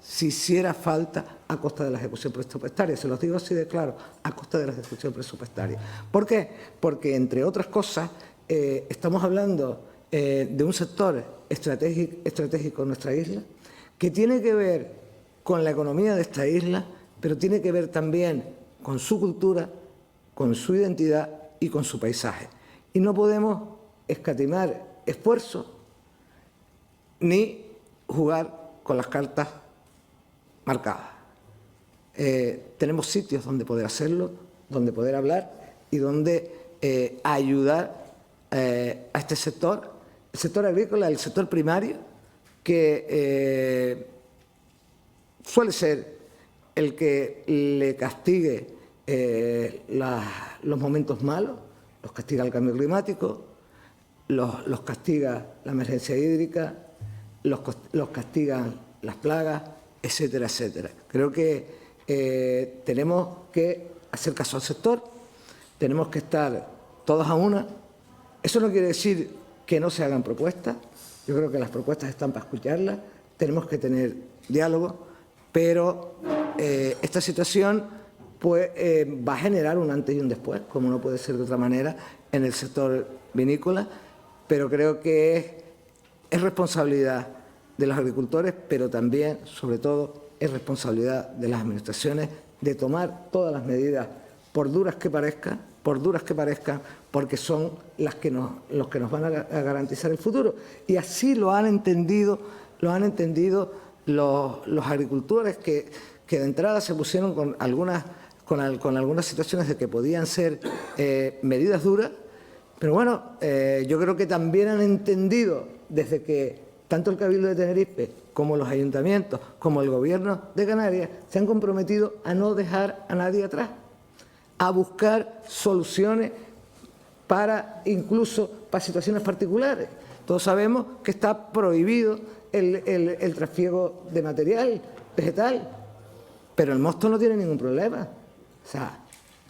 si hiciera falta a costa de la ejecución presupuestaria, se los digo así de claro, a costa de la ejecución presupuestaria. ¿Por qué? Porque, entre otras cosas, estamos hablando de un sector estratégico en nuestra isla, que tiene que ver con la economía de esta isla, pero tiene que ver también con su cultura, con su identidad y con su paisaje. Y no podemos escatimar esfuerzo ni jugar con las cartas marcadas. Tenemos sitios donde poder hacerlo, donde poder hablar y donde ayudar a este sector, el sector agrícola, el sector primario, que suele ser el que le castigue los momentos malos, los castiga el cambio climático, los castiga la emergencia hídrica, los castigan las plagas, etcétera, etcétera. Creo que tenemos que hacer caso al sector, tenemos que estar todos a una. Eso no quiere decir que no se hagan propuestas, yo creo que las propuestas están para escucharlas, tenemos que tener diálogo, pero esta situación pues, va a generar un antes y un después, como no puede ser de otra manera, en el sector vinícola, pero creo que es responsabilidad de los agricultores, pero también, sobre todo, es responsabilidad de las administraciones de tomar todas las medidas, por duras que parezcan, porque son los que nos van a garantizar el futuro. Y así lo han entendido los agricultores que de entrada se pusieron con algunas situaciones de que podían ser medidas duras, pero bueno, yo creo que también han entendido desde que tanto el Cabildo de Tenerife como los ayuntamientos, como el Gobierno de Canarias, se han comprometido a no dejar a nadie atrás, a buscar soluciones incluso para situaciones particulares. Todos sabemos que está prohibido el trasiego de material vegetal, pero el mosto no tiene ningún problema. O sea,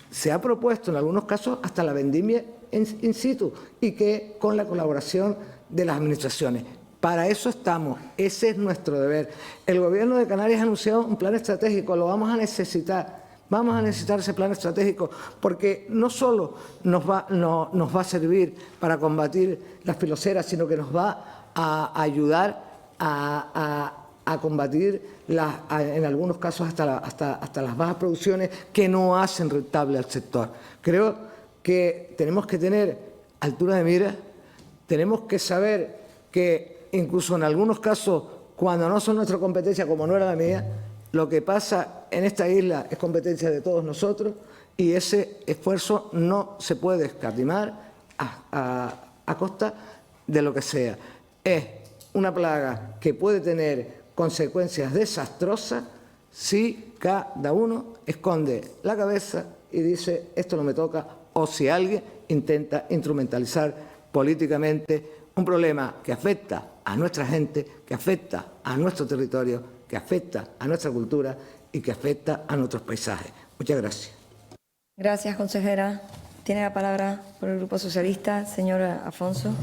se ha propuesto en algunos casos hasta la vendimia in situ y que con la colaboración de las administraciones. Para eso estamos, ese es nuestro deber. El Gobierno de Canarias ha anunciado un plan estratégico, lo vamos a necesitar. Vamos a necesitar ese plan estratégico porque no solo nos va a servir para combatir las filoceras, sino que nos va a ayudar a combatir, en algunos casos, hasta las bajas producciones que no hacen rentable al sector. Creo que tenemos que tener altura de mira, tenemos que saber que incluso en algunos casos, cuando no son nuestra competencia, como no era la mía, lo que pasa en esta isla es competencia de todos nosotros y ese esfuerzo no se puede escatimar a costa de lo que sea. Es una plaga que puede tener consecuencias desastrosas si cada uno esconde la cabeza y dice esto no me toca, o si alguien intenta instrumentalizar políticamente un problema que afecta a nuestra gente, que afecta a nuestro territorio, que afecta a nuestra cultura y que afecta a nuestros paisajes. Muchas gracias. Gracias, consejera. Tiene la palabra por el Grupo Socialista, señor Afonso.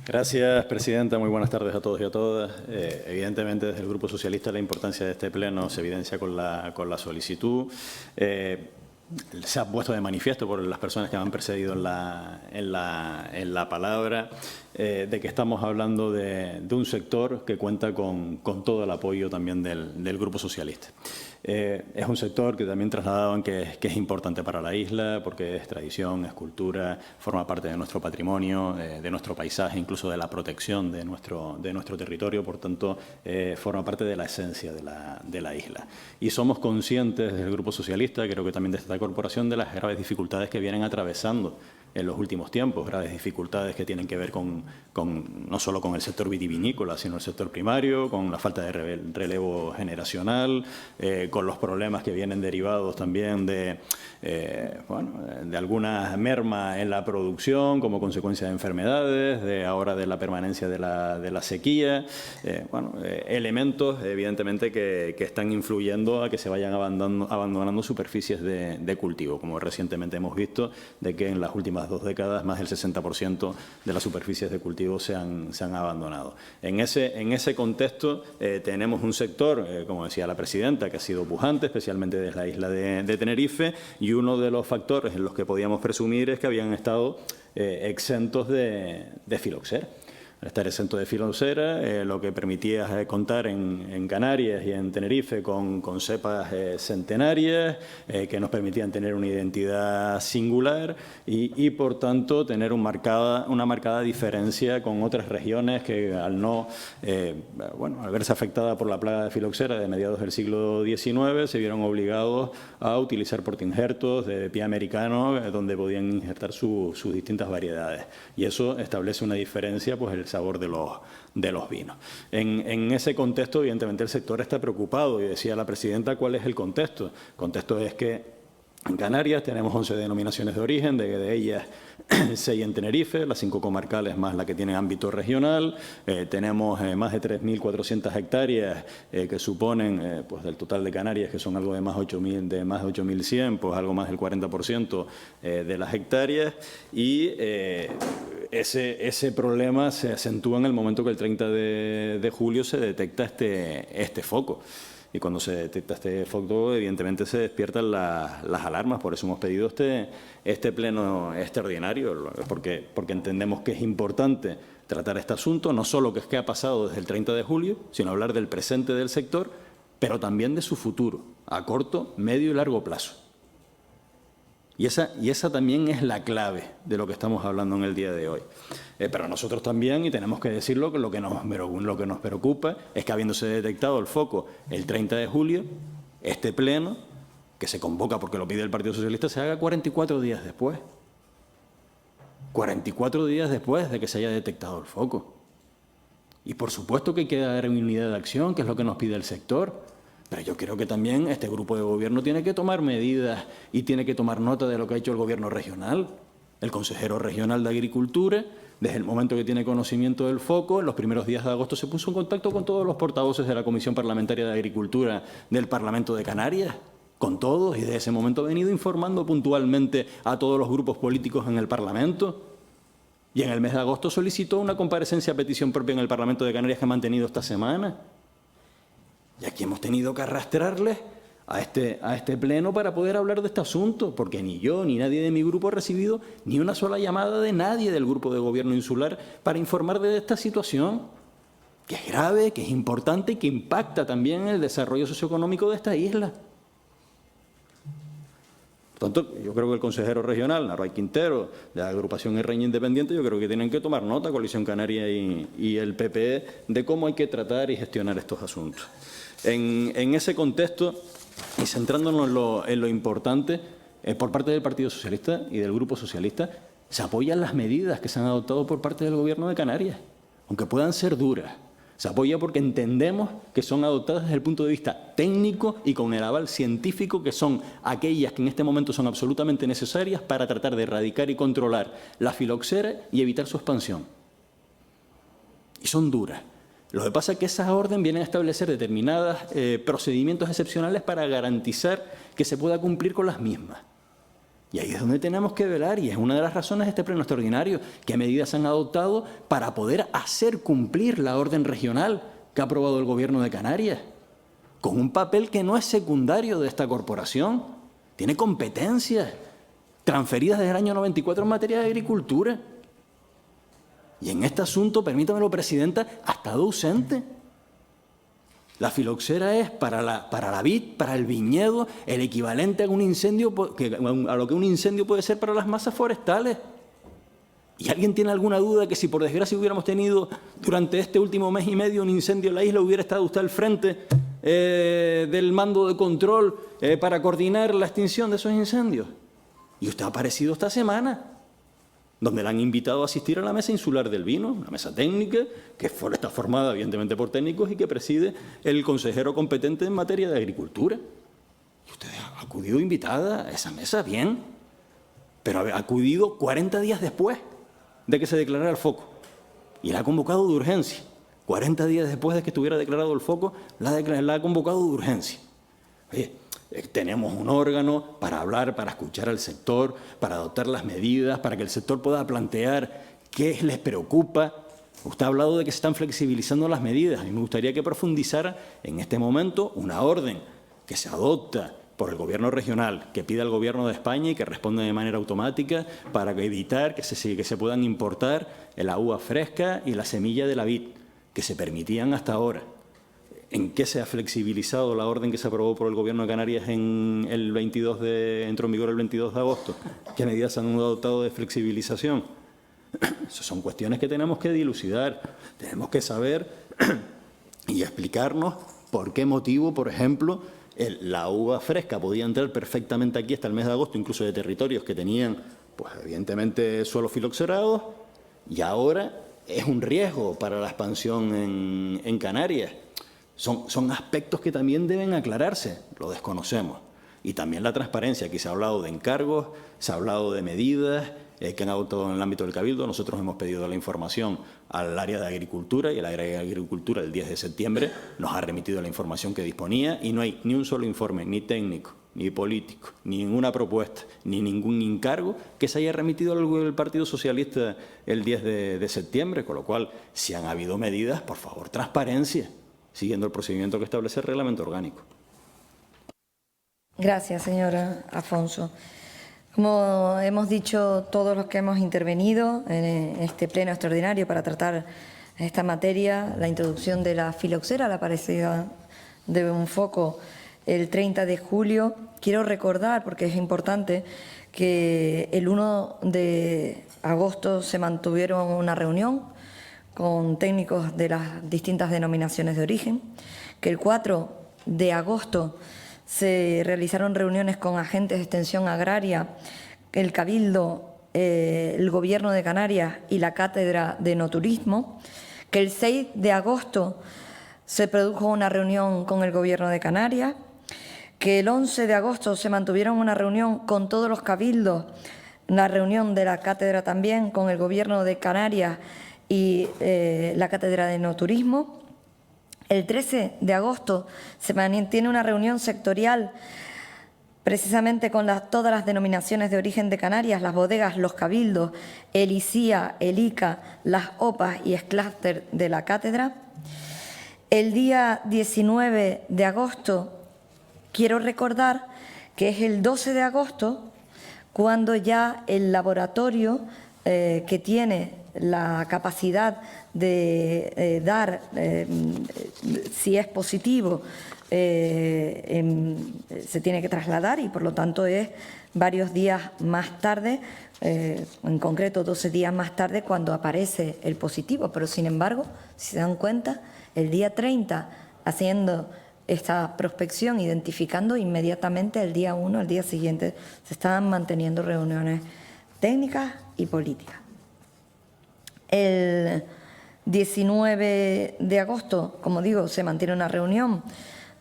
Gracias, presidenta. Muy buenas tardes a todos y a todas. Evidentemente, desde el Grupo Socialista, la importancia de este pleno se evidencia con la solicitud. Se ha puesto de manifiesto por las personas que me han precedido en la palabra de que estamos hablando de un sector que cuenta con todo el apoyo también del Grupo Socialista. Es un sector que también trasladaban que es importante para la isla porque es tradición, es cultura, forma parte de nuestro patrimonio, de nuestro paisaje, incluso de la protección de nuestro territorio, por tanto, forma parte de la esencia de la isla. Y somos conscientes desde el Grupo Socialista, creo que también de esta corporación, de las graves dificultades que vienen atravesando en los últimos tiempos, graves dificultades que tienen que ver no solo con el sector vitivinícola, sino el sector primario, con la falta de relevo generacional, con los problemas que vienen derivados también de alguna merma en la producción como consecuencia de enfermedades, ahora de la permanencia de la sequía, elementos evidentemente que están influyendo a que se vayan abandonando superficies de cultivo, como recientemente hemos visto de que en las últimas 2 décadas más del 60% de las superficies de cultivo se han abandonado. En ese contexto tenemos un sector, como decía la presidenta, que ha sido pujante, especialmente desde la isla de Tenerife, y uno de los factores en los que podíamos presumir es que habían estado exentos de filoxera. Estar exento de filoxera, lo que permitía contar en Canarias y en Tenerife con cepas centenarias que nos permitían tener una identidad singular y por tanto tener una marcada diferencia con otras regiones que al verse afectada por la plaga de filoxera de mediados del siglo XIX se vieron obligados a utilizar portainjertos de pie americano donde podían injertar sus distintas variedades y eso establece una diferencia, pues el sabor de los vinos. En ese contexto, evidentemente, el sector está preocupado y decía la presidenta cuál es el contexto. El contexto es que en Canarias tenemos 11 denominaciones de origen, de ellas 6 en Tenerife, las 5 comarcales más la que tienen ámbito regional. Tenemos más de 3.400 hectáreas que suponen, pues del total de Canarias, que son algo de más de 8.100, pues algo más del 40% de las hectáreas. Y ese problema se acentúa en el momento que el 30 de julio se detecta este foco. y cuando se detecta este foco, evidentemente se despiertan las alarmas. Por eso hemos pedido este pleno extraordinario, porque entendemos que es importante tratar este asunto, no solo qué ha pasado desde el 30 de julio, sino hablar del presente del sector, pero también de su futuro, a corto, medio y largo plazo. Y esa también es la clave de lo que estamos hablando en el día de hoy. Pero nosotros también, y tenemos que decirlo, que lo que nos preocupa es que, habiéndose detectado el foco el 30 de julio, este pleno, que se convoca porque lo pide el Partido Socialista, se haga 44 días después. 44 días después de que se haya detectado el foco. Y por supuesto que hay que dar unidad de acción, que es lo que nos pide el sector. Pero yo creo que también este grupo de gobierno tiene que tomar medidas y tiene que tomar nota de lo que ha hecho el gobierno regional. El consejero regional de Agricultura, desde el momento que tiene conocimiento del foco, en los primeros días de agosto se puso en contacto con todos los portavoces de la Comisión Parlamentaria de Agricultura del Parlamento de Canarias, con todos, y desde ese momento ha venido informando puntualmente a todos los grupos políticos en el Parlamento. Y en el mes de agosto solicitó una comparecencia a petición propia en el Parlamento de Canarias que ha mantenido esta semana. Y aquí hemos tenido que arrastrarles a este pleno para poder hablar de este asunto, porque ni yo ni nadie de mi grupo ha recibido ni una sola llamada de nadie del grupo de gobierno insular para informar de esta situación, que es grave, que es importante y que impacta también en el desarrollo socioeconómico de esta isla. Por tanto, yo creo que el consejero regional, Narváez Quintero, de la agrupación Erreña Independiente, yo creo que tienen que tomar nota, Coalición Canaria y el PPE, de cómo hay que tratar y gestionar estos asuntos. En ese contexto, y centrándonos en lo importante, por parte del Partido Socialista y del Grupo Socialista, se apoyan las medidas que se han adoptado por parte del Gobierno de Canarias, aunque puedan ser duras. Se apoya porque entendemos que son adoptadas desde el punto de vista técnico y con el aval científico, que son aquellas que en este momento son absolutamente necesarias para tratar de erradicar y controlar la filoxera y evitar su expansión. Y son duras. Lo que pasa es que esas órdenes vienen a establecer determinados procedimientos excepcionales para garantizar que se pueda cumplir con las mismas. Y ahí es donde tenemos que velar, y es una de las razones de este pleno extraordinario, qué medidas se han adoptado para poder hacer cumplir la orden regional que ha aprobado el Gobierno de Canarias, con un papel que no es secundario de esta corporación. Tiene competencias transferidas desde el año 94 en materia de agricultura. Y en este asunto, permítamelo, Presidenta, ha estado ausente. La filoxera es para la vid, para el viñedo, el equivalente a un incendio, a lo que un incendio puede ser para las masas forestales. ¿Y alguien tiene alguna duda de que si por desgracia hubiéramos tenido durante este último mes y medio un incendio en la isla, hubiera estado usted al frente del mando de control para coordinar la extinción de esos incendios? Y usted ha aparecido esta semana, donde le han invitado a asistir a la mesa insular del vino, una mesa técnica que está formada evidentemente por técnicos y que preside el consejero competente en materia de agricultura. Y usted ha acudido invitada a esa mesa, bien, pero ha acudido 40 días después de que se declarara el foco y la ha convocado de urgencia. 40 días después de que estuviera declarado el foco, la ha convocado de urgencia. Oye, tenemos un órgano para hablar, para escuchar al sector, para adoptar las medidas, para que el sector pueda plantear qué les preocupa. Usted ha hablado de que se están flexibilizando las medidas. A mí me gustaría que profundizara en este momento una orden que se adopta por el Gobierno regional, que pide al Gobierno de España y que responde de manera automática para evitar que se puedan importar la uva fresca y la semilla de la vid, que se permitían hasta ahora. ¿En qué se ha flexibilizado la orden que se aprobó por el Gobierno de Canarias entró en vigor el 22 de agosto? ¿Qué medidas se han adoptado de flexibilización? Esas son cuestiones que tenemos que dilucidar. Tenemos que saber y explicarnos por qué motivo, por ejemplo, la uva fresca podía entrar perfectamente aquí hasta el mes de agosto, incluso de territorios que tenían, pues evidentemente, suelos filoxerados, y ahora es un riesgo para la expansión en Canarias. Son aspectos que también deben aclararse, lo desconocemos. Y también la transparencia, aquí se ha hablado de encargos, se ha hablado de medidas que han adoptado en el ámbito del Cabildo. Nosotros hemos pedido la información al área de Agricultura y el área de Agricultura el 10 de septiembre nos ha remitido la información que disponía y no hay ni un solo informe, ni técnico, ni político, ni ninguna propuesta, ni ningún encargo que se haya remitido al Partido Socialista el 10 de septiembre, con lo cual, si han habido medidas, por favor, transparencia. siguiendo el procedimiento que establece el reglamento orgánico. Gracias, señora Afonso. Como hemos dicho todos los que hemos intervenido en este pleno extraordinario para tratar esta materia, la introducción de la filoxera, la aparecida de un foco el 30 de julio, quiero recordar, porque es importante, que el 1 de agosto se mantuvieron una reunión con técnicos de las distintas denominaciones de origen, que el 4 de agosto se realizaron reuniones con agentes de extensión agraria, el Cabildo, el Gobierno de Canarias y la Cátedra de Enoturismo, que el 6 de agosto se produjo una reunión con el Gobierno de Canarias, que el 11 de agosto se mantuvieron una reunión con todos los cabildos, la reunión de la Cátedra también con el Gobierno de Canarias y la Cátedra de Enoturismo. El 13 de agosto se mantiene una reunión sectorial precisamente con todas las denominaciones de origen de Canarias, las bodegas, los cabildos, el ICIA, el ICA, las OPAs y el clúster de la Cátedra. El día 19 de agosto, quiero recordar que es el 12 de agosto cuando ya el laboratorio que tiene la capacidad de dar, si es positivo, se tiene que trasladar y por lo tanto es varios días más tarde, en concreto 12 días más tarde cuando aparece el positivo. Pero sin embargo, si se dan cuenta, el día 30 haciendo esta prospección, identificando inmediatamente el día 1, al día siguiente, se estaban manteniendo reuniones técnicas y políticas. El 19 de agosto, como digo, se mantiene una reunión,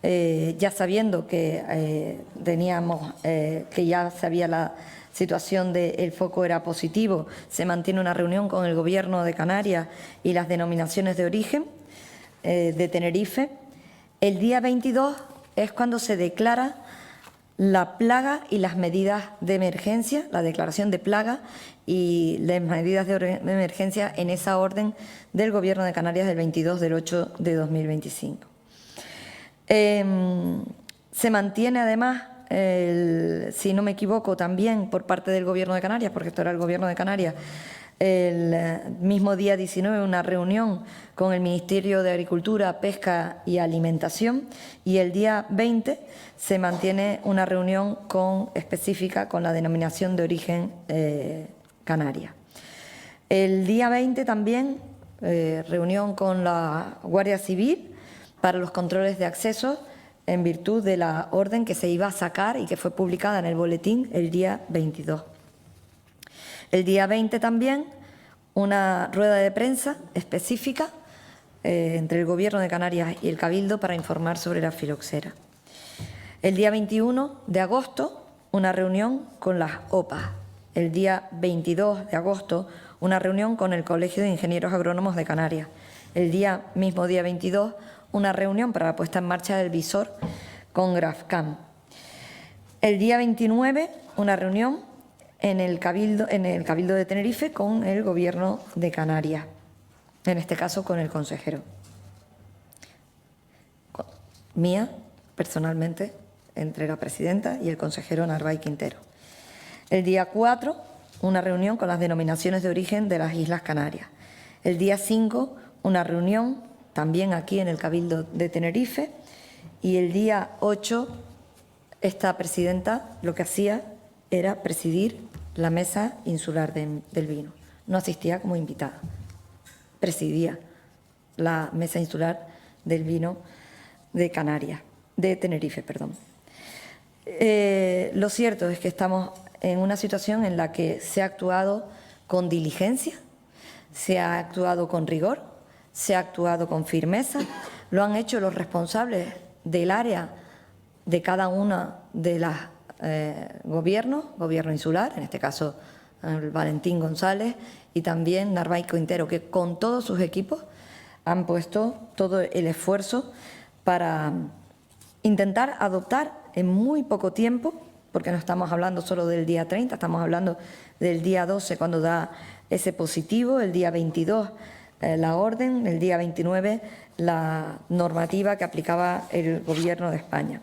ya sabiendo que teníamos, que ya sabía la situación del foco era positivo, se mantiene una reunión con el Gobierno de Canarias y las denominaciones de origen de Tenerife. El día 22 es cuando se declara la plaga y las medidas de emergencia, la declaración de plaga y las medidas de emergencia en esa orden del Gobierno de Canarias del 22 del 8 de 2025. Se mantiene además, si no me equivoco, también por parte del Gobierno de Canarias, porque esto era el Gobierno de Canarias, el mismo día 19 una reunión con el Ministerio de Agricultura, Pesca y Alimentación y el día 20 se mantiene una reunión específica con la denominación de origen canaria. El día 20 también reunión con la Guardia Civil para los controles de acceso en virtud de la orden que se iba a sacar y que fue publicada en el boletín el día 22. El día 20 también una rueda de prensa específica entre el Gobierno de Canarias y el Cabildo para informar sobre la filoxera. El día 21 de agosto una reunión con las OPAs. El día 22 de agosto una reunión con el Colegio de Ingenieros Agrónomos de Canarias. El mismo día 22 una reunión para la puesta en marcha del visor con Grafcam. El día 29 una reunión en el Cabildo de Tenerife con el Gobierno de Canarias, en este caso con el consejero. Mía, personalmente, entre la presidenta y el consejero Narváez Quintero. El día 4, una reunión con las denominaciones de origen de las Islas Canarias. El día 5, una reunión también aquí en el Cabildo de Tenerife. Y el día 8, esta presidenta lo que hacía era presidir la mesa insular del vino. No asistía como invitada, presidía la mesa insular del vino de Canarias, de Tenerife, perdón. Lo cierto es que estamos en una situación en la que se ha actuado con diligencia, se ha actuado con rigor, se ha actuado con firmeza, lo han hecho los responsables del área de cada una de las gobierno insular, en este caso el Valentín González y también Narváez Quintero, que con todos sus equipos han puesto todo el esfuerzo para intentar adoptar en muy poco tiempo, porque no estamos hablando solo del día 30, estamos hablando del día 12 cuando da ese positivo, el día 22 la orden, el día 29 la normativa que aplicaba el Gobierno de España.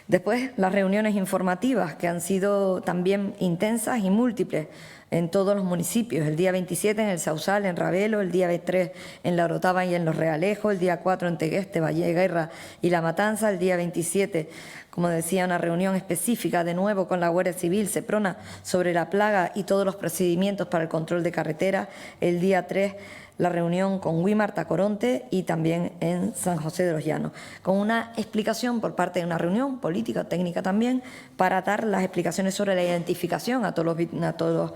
Después, las reuniones informativas, que han sido también intensas y múltiples en todos los municipios. El día 27 en el Sausal, en Ravelo, el día 3 en La Orotava y en Los Realejos, el día 4 en Tegueste, Valleguerra y La Matanza, el día 27, como decía, una reunión específica de nuevo con la Guardia Civil, Seprona, sobre la plaga y todos los procedimientos para el control de carreteras. El día 3, la reunión con Guimar, Tacoronte y también en San José de los Llanos, con una explicación por parte de una reunión política, técnica también, para dar las explicaciones sobre la identificación a todos los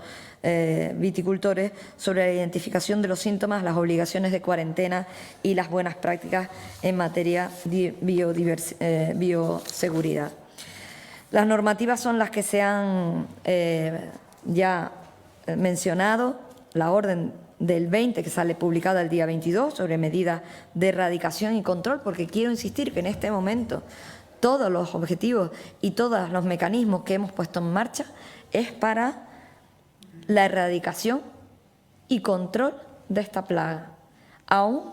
viticultores, sobre la identificación de los síntomas, las obligaciones de cuarentena y las buenas prácticas en materia de bioseguridad. Las normativas son las que se han ya mencionado, la orden del 20, que sale publicada el día 22, sobre medidas de erradicación y control, porque quiero insistir que en este momento todos los objetivos y todos los mecanismos que hemos puesto en marcha es para la erradicación y control de esta plaga. Aún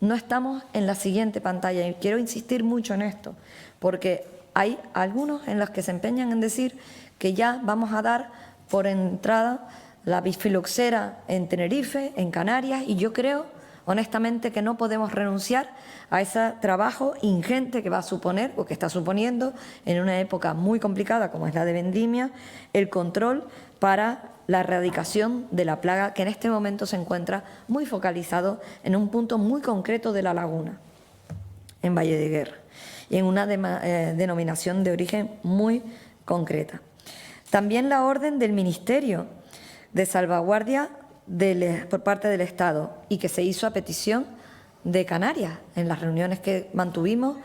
no estamos en la siguiente pantalla y quiero insistir mucho en esto, porque hay algunos en los que se empeñan en decir que ya vamos a dar por entrada la bifiloxera en Tenerife, en Canarias, y yo creo, honestamente, que no podemos renunciar a ese trabajo ingente que va a suponer, o que está suponiendo, en una época muy complicada como es la de vendimia, el control para la erradicación de la plaga, que en este momento se encuentra muy focalizado en un punto muy concreto de la laguna, en Valle de Guerra, y en una denominación de origen muy concreta. También la orden del Ministerio de salvaguardia por parte del Estado, y que se hizo a petición de Canarias en las reuniones que mantuvimos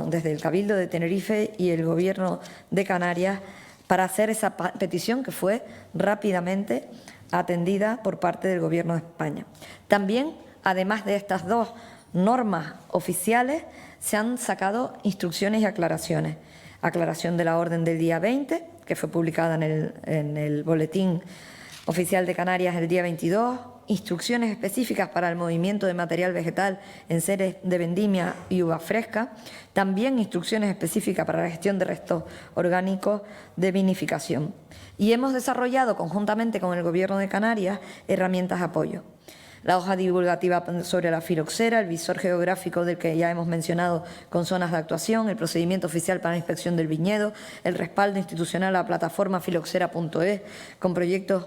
desde el Cabildo de Tenerife y el Gobierno de Canarias para hacer esa petición, que fue rápidamente atendida por parte del Gobierno de España. También, además de estas dos normas oficiales, se han sacado instrucciones y aclaraciones. Aclaración de la orden del día 20, que fue publicada en el Boletín Oficial de Canarias el día 22, instrucciones específicas para el movimiento de material vegetal en seres de vendimia y uva fresca, también instrucciones específicas para la gestión de restos orgánicos de vinificación. Y hemos desarrollado conjuntamente con el Gobierno de Canarias herramientas de apoyo. La hoja divulgativa sobre la filoxera, el visor geográfico del que ya hemos mencionado con zonas de actuación, el procedimiento oficial para la inspección del viñedo, el respaldo institucional a la plataforma filoxera.es, con proyectos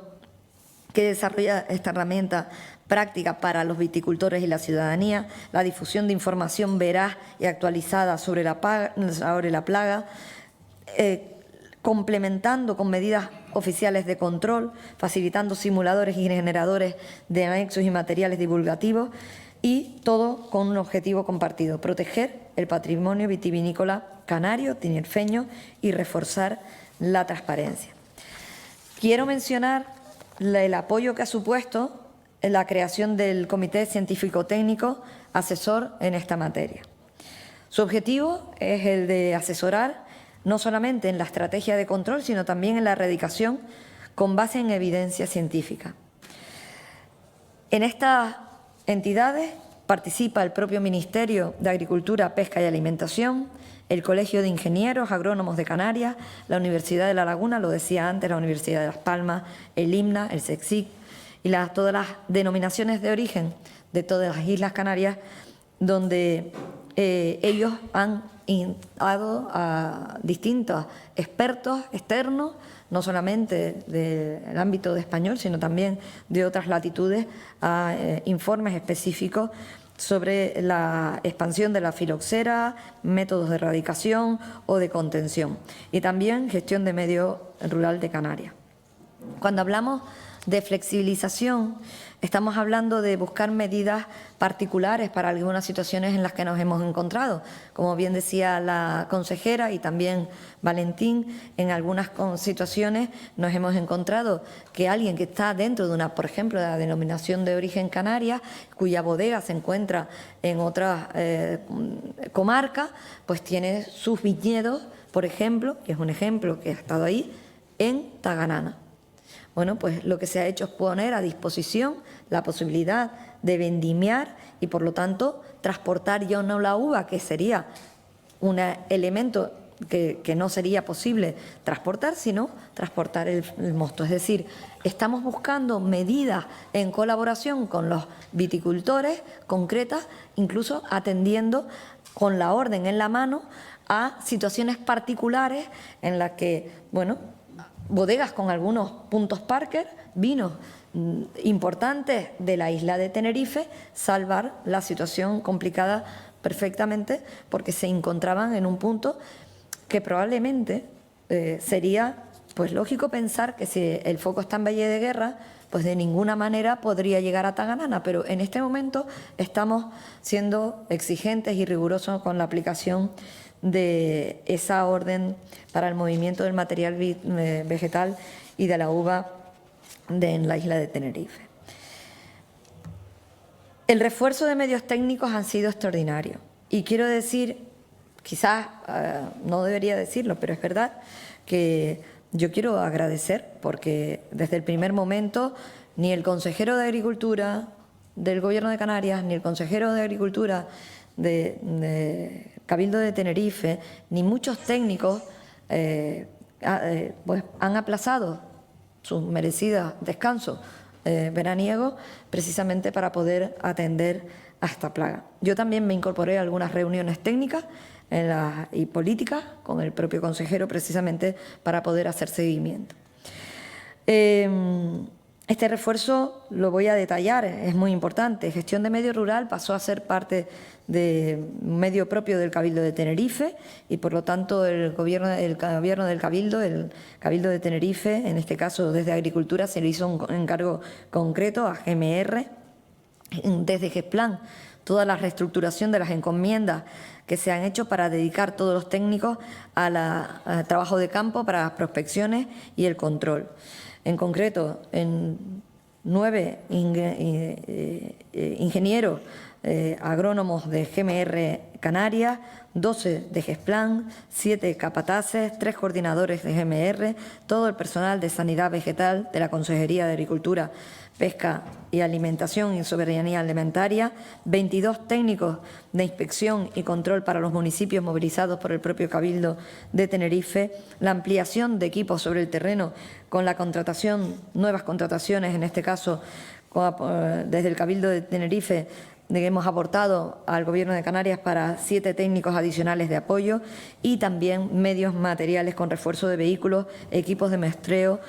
que desarrolla esta herramienta práctica para los viticultores y la ciudadanía, la difusión de información veraz y actualizada sobre la plaga, complementando con medidas oficiales de control, facilitando simuladores y generadores de anexos y materiales divulgativos, y todo con un objetivo compartido: proteger el patrimonio vitivinícola canario, tinerfeño, y reforzar la transparencia. Quiero mencionar el apoyo que ha supuesto en la creación del Comité Científico-Técnico Asesor en esta materia. Su objetivo es el de asesorar no solamente en la estrategia de control, sino también en la erradicación con base en evidencia científica. En estas entidades participa el propio Ministerio de Agricultura, Pesca y Alimentación, el Colegio de Ingenieros Agrónomos de Canarias, la Universidad de La Laguna, lo decía antes, la Universidad de Las Palmas, el IMNA, el SECSIC y todas las denominaciones de origen de todas las Islas Canarias, donde ellos han dado a distintos expertos externos, no solamente del ámbito de español, sino también de otras latitudes, a informes específicos sobre la expansión de la filoxera, métodos de erradicación o de contención, y también gestión de medio rural de Canarias. Cuando hablamos de flexibilización, estamos hablando de buscar medidas particulares para algunas situaciones en las que nos hemos encontrado. Como bien decía la consejera y también Valentín, en algunas situaciones nos hemos encontrado que alguien que está dentro de por ejemplo, de la denominación de origen canaria, cuya bodega se encuentra en otra comarca, pues tiene sus viñedos, por ejemplo, que es un ejemplo que ha estado ahí, en Taganana. Bueno, pues lo que se ha hecho es poner a disposición la posibilidad de vendimiar y, por lo tanto, transportar ya no la uva, que sería un elemento que no sería posible transportar, sino transportar el mosto. Es decir, estamos buscando medidas en colaboración con los viticultores concretas, incluso atendiendo con la orden en la mano a situaciones particulares en las que, bueno, bodegas con algunos puntos Parker, vinos importantes de la isla de Tenerife, salvar la situación complicada perfectamente porque se encontraban en un punto que probablemente sería pues lógico pensar que si el foco está en Valle de Guerra, pues de ninguna manera podría llegar a Taganana, pero en este momento estamos siendo exigentes y rigurosos con la aplicación de esa orden para el movimiento del material vegetal y de la uva en la isla de Tenerife. El refuerzo de medios técnicos han sido extraordinarios y quiero decir, quizás no debería decirlo, pero es verdad que yo quiero agradecer porque desde el primer momento ni el consejero de Agricultura del Gobierno de Canarias, ni el consejero de Agricultura de Cabildo de Tenerife, ni muchos técnicos pues han aplazado su merecido descanso veraniego precisamente para poder atender a esta plaga. Yo también me incorporé a algunas reuniones técnicas y políticas con el propio consejero precisamente para poder hacer seguimiento. Este refuerzo lo voy a detallar, es muy importante. Gestión de medio rural pasó a ser parte de medio propio del Cabildo de Tenerife y, por lo tanto, el gobierno del Cabildo, el Cabildo de Tenerife, en este caso desde Agricultura, se le hizo un encargo concreto a GMR, desde GESPLAN, toda la reestructuración de las encomiendas que se han hecho para dedicar todos los técnicos al trabajo de campo, para las prospecciones y el control. En concreto, en 9 ingenieros agrónomos de GMR Canarias, 12 de GESPLAN, 7 capataces, 3 coordinadores de GMR, todo el personal de Sanidad Vegetal de la Consejería de Agricultura, Pesca y Alimentación y Soberanía Alimentaria, 22 técnicos de inspección y control para los municipios movilizados por el propio Cabildo de Tenerife, la ampliación de equipos sobre el terreno con la contratación, nuevas contrataciones, en este caso desde el Cabildo de Tenerife, que hemos aportado al Gobierno de Canarias para 7 técnicos adicionales de apoyo y también medios materiales con refuerzo de vehículos, equipos de muestreo,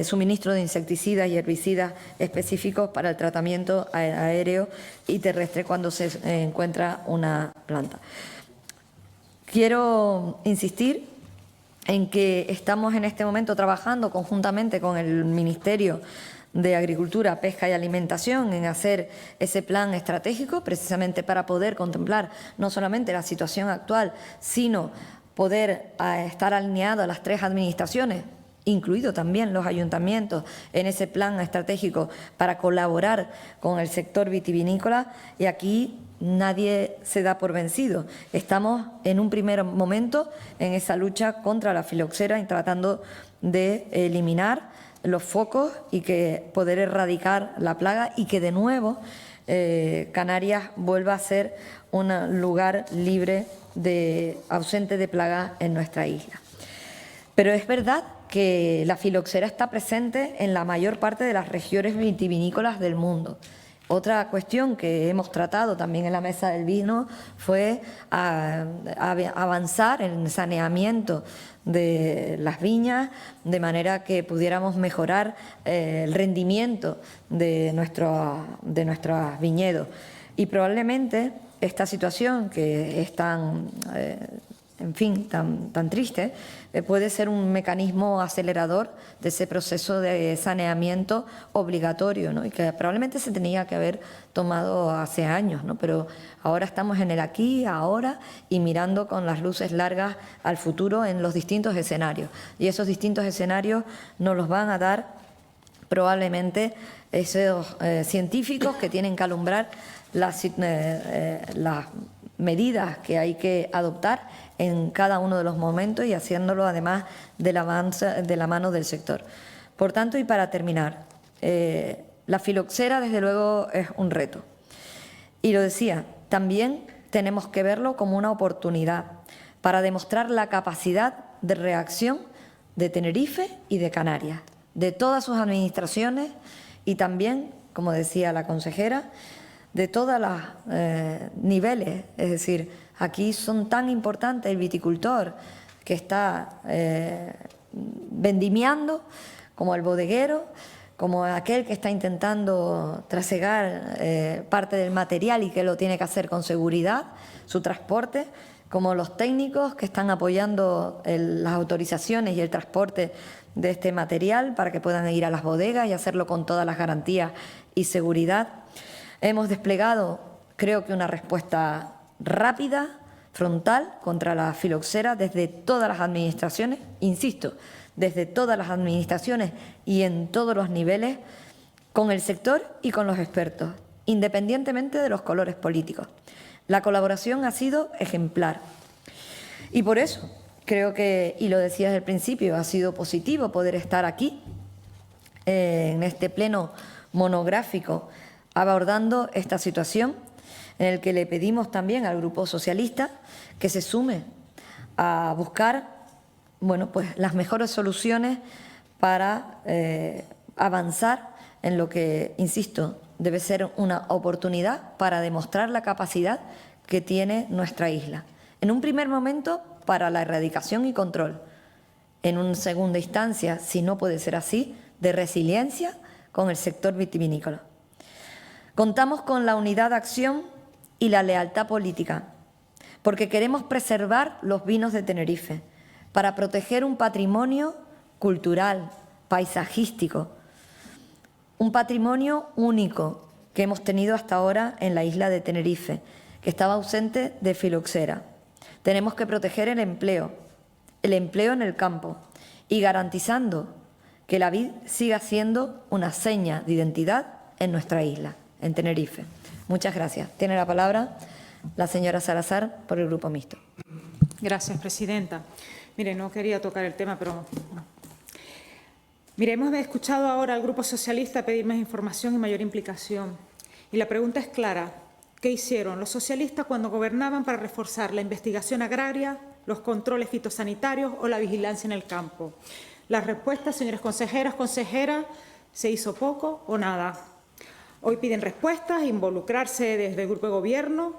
suministro de insecticidas y herbicidas específicos para el tratamiento aéreo y terrestre cuando se encuentra una planta. Quiero insistir en que estamos en este momento trabajando conjuntamente con el Ministerio de Agricultura, Pesca y Alimentación en hacer ese plan estratégico precisamente para poder contemplar no solamente la situación actual, sino poder estar alineado a las 3 administraciones, incluido también los ayuntamientos, en ese plan estratégico para colaborar con el sector vitivinícola. Y aquí nadie se da por vencido. Estamos en un primer momento en esa lucha contra la filoxera y tratando de eliminar los focos y que poder erradicar la plaga y que de nuevo Canarias vuelva a ser un lugar libre ausente de plaga en nuestra isla. Pero es verdad que la filoxera está presente en la mayor parte de las regiones vitivinícolas del mundo. Otra cuestión que hemos tratado también en la mesa del vino fue avanzar en el saneamiento de las viñas, de manera que pudiéramos mejorar el rendimiento de nuestros viñedos. Y probablemente esta situación que es tan triste, puede ser un mecanismo acelerador de ese proceso de saneamiento obligatorio, ¿no? Y que probablemente se tenía que haber tomado hace años, ¿no? Pero ahora estamos en el aquí, ahora y mirando con las luces largas al futuro en los distintos escenarios. Y esos distintos escenarios nos los van a dar probablemente esos científicos que tienen que alumbrar las medidas que hay que adoptar en cada uno de los momentos y haciéndolo además de la mano del sector. Por tanto, y para terminar, la filoxera, desde luego, es un reto. Y lo decía, también tenemos que verlo como una oportunidad para demostrar la capacidad de reacción de Tenerife y de Canarias, de todas sus administraciones y también, como decía la consejera, de todos los niveles. Es decir, aquí son tan importantes el viticultor que está vendimiando, como el bodeguero, como aquel que está intentando trasegar parte del material y que lo tiene que hacer con seguridad, su transporte, como los técnicos que están apoyando las autorizaciones y el transporte de este material para que puedan ir a las bodegas y hacerlo con todas las garantías y seguridad. Hemos desplegado, creo que una respuesta rápida, frontal, contra la filoxera desde todas las administraciones, insisto, desde todas las administraciones y en todos los niveles, con el sector y con los expertos, independientemente de los colores políticos. La colaboración ha sido ejemplar. Y por eso creo que, y lo decía desde el principio, ha sido positivo poder estar aquí, en este pleno monográfico, abordando esta situación, en el que le pedimos también al Grupo Socialista que se sume a buscar pues las mejores soluciones para avanzar en lo que, insisto, debe ser una oportunidad para demostrar la capacidad que tiene nuestra isla. En un primer momento, para la erradicación y control. En una segunda instancia, si no puede ser así, de resiliencia con el sector vitivinícola. Contamos con la unidad de acción y la lealtad política, porque queremos preservar los vinos de Tenerife, para proteger un patrimonio cultural, paisajístico, un patrimonio único que hemos tenido hasta ahora en la isla de Tenerife, que estaba ausente de filoxera. Tenemos que proteger el empleo en el campo y garantizando que la vid siga siendo una seña de identidad en nuestra isla, en Tenerife. Muchas gracias. Tiene la palabra la señora Salazar por el Grupo Mixto. Gracias, presidenta. Mire, no quería tocar el tema, pero... Mire, hemos escuchado ahora al Grupo Socialista pedir más información y mayor implicación. Y la pregunta es clara. ¿Qué hicieron los socialistas cuando gobernaban para reforzar la investigación agraria, los controles fitosanitarios o la vigilancia en el campo? La respuesta, señores consejeras, se hizo poco o nada. Hoy piden respuestas, involucrarse desde el grupo de gobierno,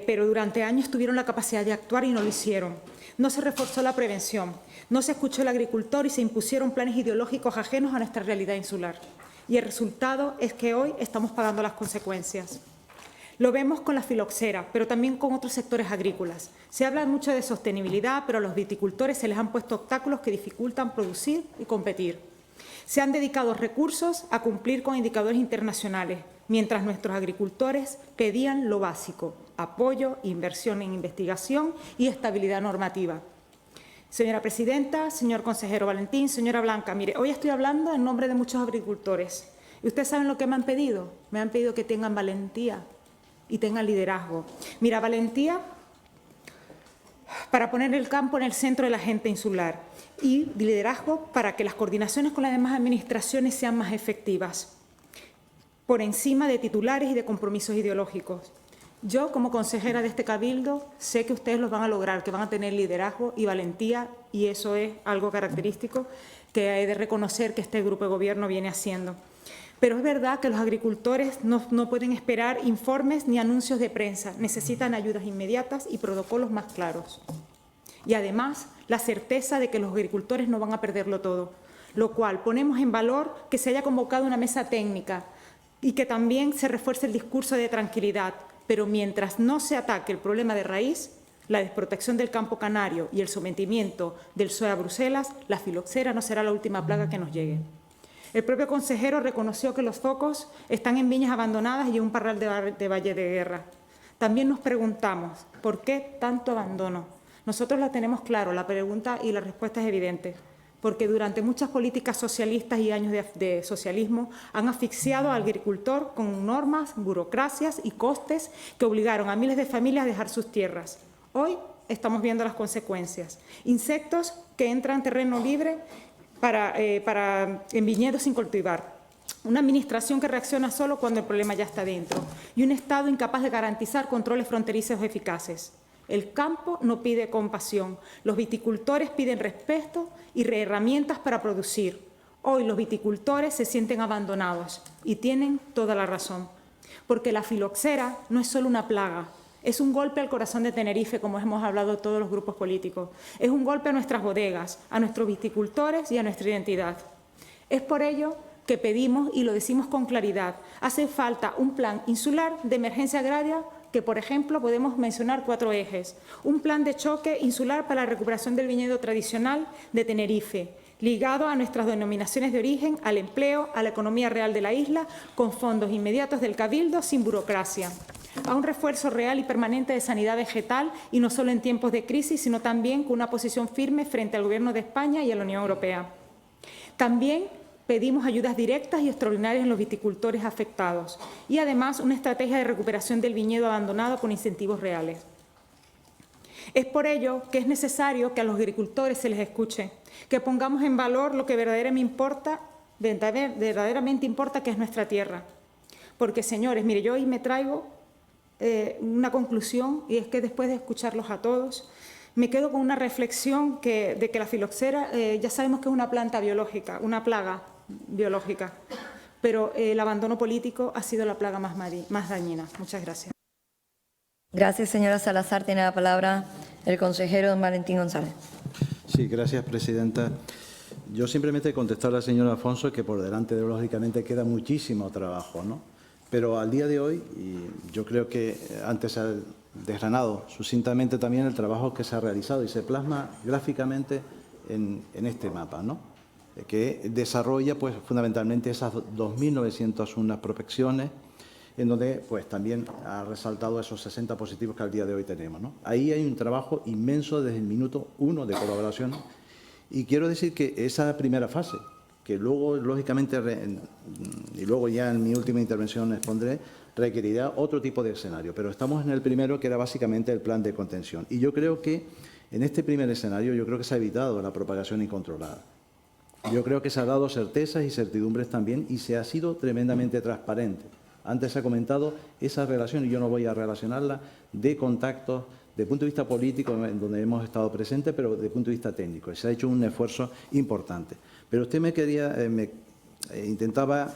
pero durante años tuvieron la capacidad de actuar y no lo hicieron. No se reforzó la prevención, no se escuchó al agricultor y se impusieron planes ideológicos ajenos a nuestra realidad insular. Y el resultado es que hoy estamos pagando las consecuencias. Lo vemos con la filoxera, pero también con otros sectores agrícolas. Se habla mucho de sostenibilidad, pero a los viticultores se les han puesto obstáculos que dificultan producir y competir. Se han dedicado recursos a cumplir con indicadores internacionales, mientras nuestros agricultores pedían lo básico: apoyo, inversión en investigación y estabilidad normativa. Señora presidenta, señor consejero Valentín, señora Blanca, mire, hoy estoy hablando en nombre de muchos agricultores. ¿Y ustedes saben lo que me han pedido? Me han pedido que tengan valentía y tengan liderazgo. Mira, valentía para poner el campo en el centro de la agenda insular y liderazgo para que las coordinaciones con las demás administraciones sean más efectivas, por encima de titulares y de compromisos ideológicos. Yo, como consejera de este cabildo, sé que ustedes los van a lograr, que van a tener liderazgo y valentía, y eso es algo característico que he de reconocer que este grupo de gobierno viene haciendo. Pero es verdad que los agricultores no pueden esperar informes ni anuncios de prensa, necesitan ayudas inmediatas y protocolos más claros. Y además, la certeza de que los agricultores no van a perderlo todo, lo cual ponemos en valor que se haya convocado una mesa técnica y que también se refuerce el discurso de tranquilidad, pero mientras no se ataque el problema de raíz, la desprotección del campo canario y el sometimiento del PSOE a Bruselas, la filoxera no será la última plaga que nos llegue. El propio consejero reconoció que los focos están en viñas abandonadas y en un parral de Valle de Guerra. También nos preguntamos, ¿por qué tanto abandono? Nosotros la tenemos claro, la pregunta y la respuesta es evidente. Porque durante muchas políticas socialistas y años de socialismo han asfixiado al agricultor con normas, burocracias y costes que obligaron a miles de familias a dejar sus tierras. Hoy estamos viendo las consecuencias. Insectos que entran en terreno libre en viñedos sin cultivar. Una administración que reacciona solo cuando el problema ya está dentro y un Estado incapaz de garantizar controles fronterizos eficaces. El campo no pide compasión, los viticultores piden respeto y herramientas para producir. Hoy los viticultores se sienten abandonados y tienen toda la razón, porque la filoxera no es solo una plaga, es un golpe al corazón de Tenerife, como hemos hablado todos los grupos políticos. Es un golpe a nuestras bodegas, a nuestros viticultores y a nuestra identidad. Es por ello que pedimos, y lo decimos con claridad, hace falta un plan insular de emergencia agraria que, por ejemplo, podemos mencionar 4 ejes. Un plan de choque insular para la recuperación del viñedo tradicional de Tenerife, ligado a nuestras denominaciones de origen, al empleo, a la economía real de la isla, con fondos inmediatos del Cabildo, sin burocracia. A un refuerzo real y permanente de sanidad vegetal, y no solo en tiempos de crisis, sino también con una posición firme frente al Gobierno de España y a la Unión Europea. También pedimos ayudas directas y extraordinarias en los viticultores afectados y, además, una estrategia de recuperación del viñedo abandonado con incentivos reales. Es por ello que es necesario que a los agricultores se les escuche, que pongamos en valor lo que verdaderamente importa, que es nuestra tierra. Porque, señores, mire, yo hoy me traigo una conclusión, y es que después de escucharlos a todos, me quedo con una reflexión de que la filoxera ya sabemos que es una planta biológica, una plaga biológica, pero el abandono político ha sido la plaga más dañina. Muchas gracias. Gracias, señora Salazar. Tiene la palabra el consejero don Valentín González. Sí, gracias, presidenta. Yo simplemente contestar a la señora Alfonso que por delante, lógicamente, queda muchísimo trabajo, ¿no? Pero al día de hoy, y yo creo que antes ha desgranado sucintamente también el trabajo que se ha realizado y se plasma gráficamente en este mapa, ¿no? Que desarrolla pues fundamentalmente esas 2.901 prospecciones, en donde pues también ha resaltado esos 60 positivos que al día de hoy tenemos, ¿no? Ahí hay un trabajo inmenso desde el minuto 1 de colaboración, y quiero decir que esa primera fase, que luego, lógicamente, y luego ya en mi última intervención expondré, requerirá otro tipo de escenario. Pero estamos en el primero, que era básicamente el plan de contención. Y yo creo que en este primer escenario, yo creo que se ha evitado la propagación incontrolada. Yo creo que se ha dado certezas y certidumbres también, y se ha sido tremendamente transparente. Antes se ha comentado esa relación, y yo no voy a relacionarla, de contactos, de punto de vista político, en donde hemos estado presentes, pero de punto de vista técnico. Se ha hecho un esfuerzo importante. Pero usted intentaba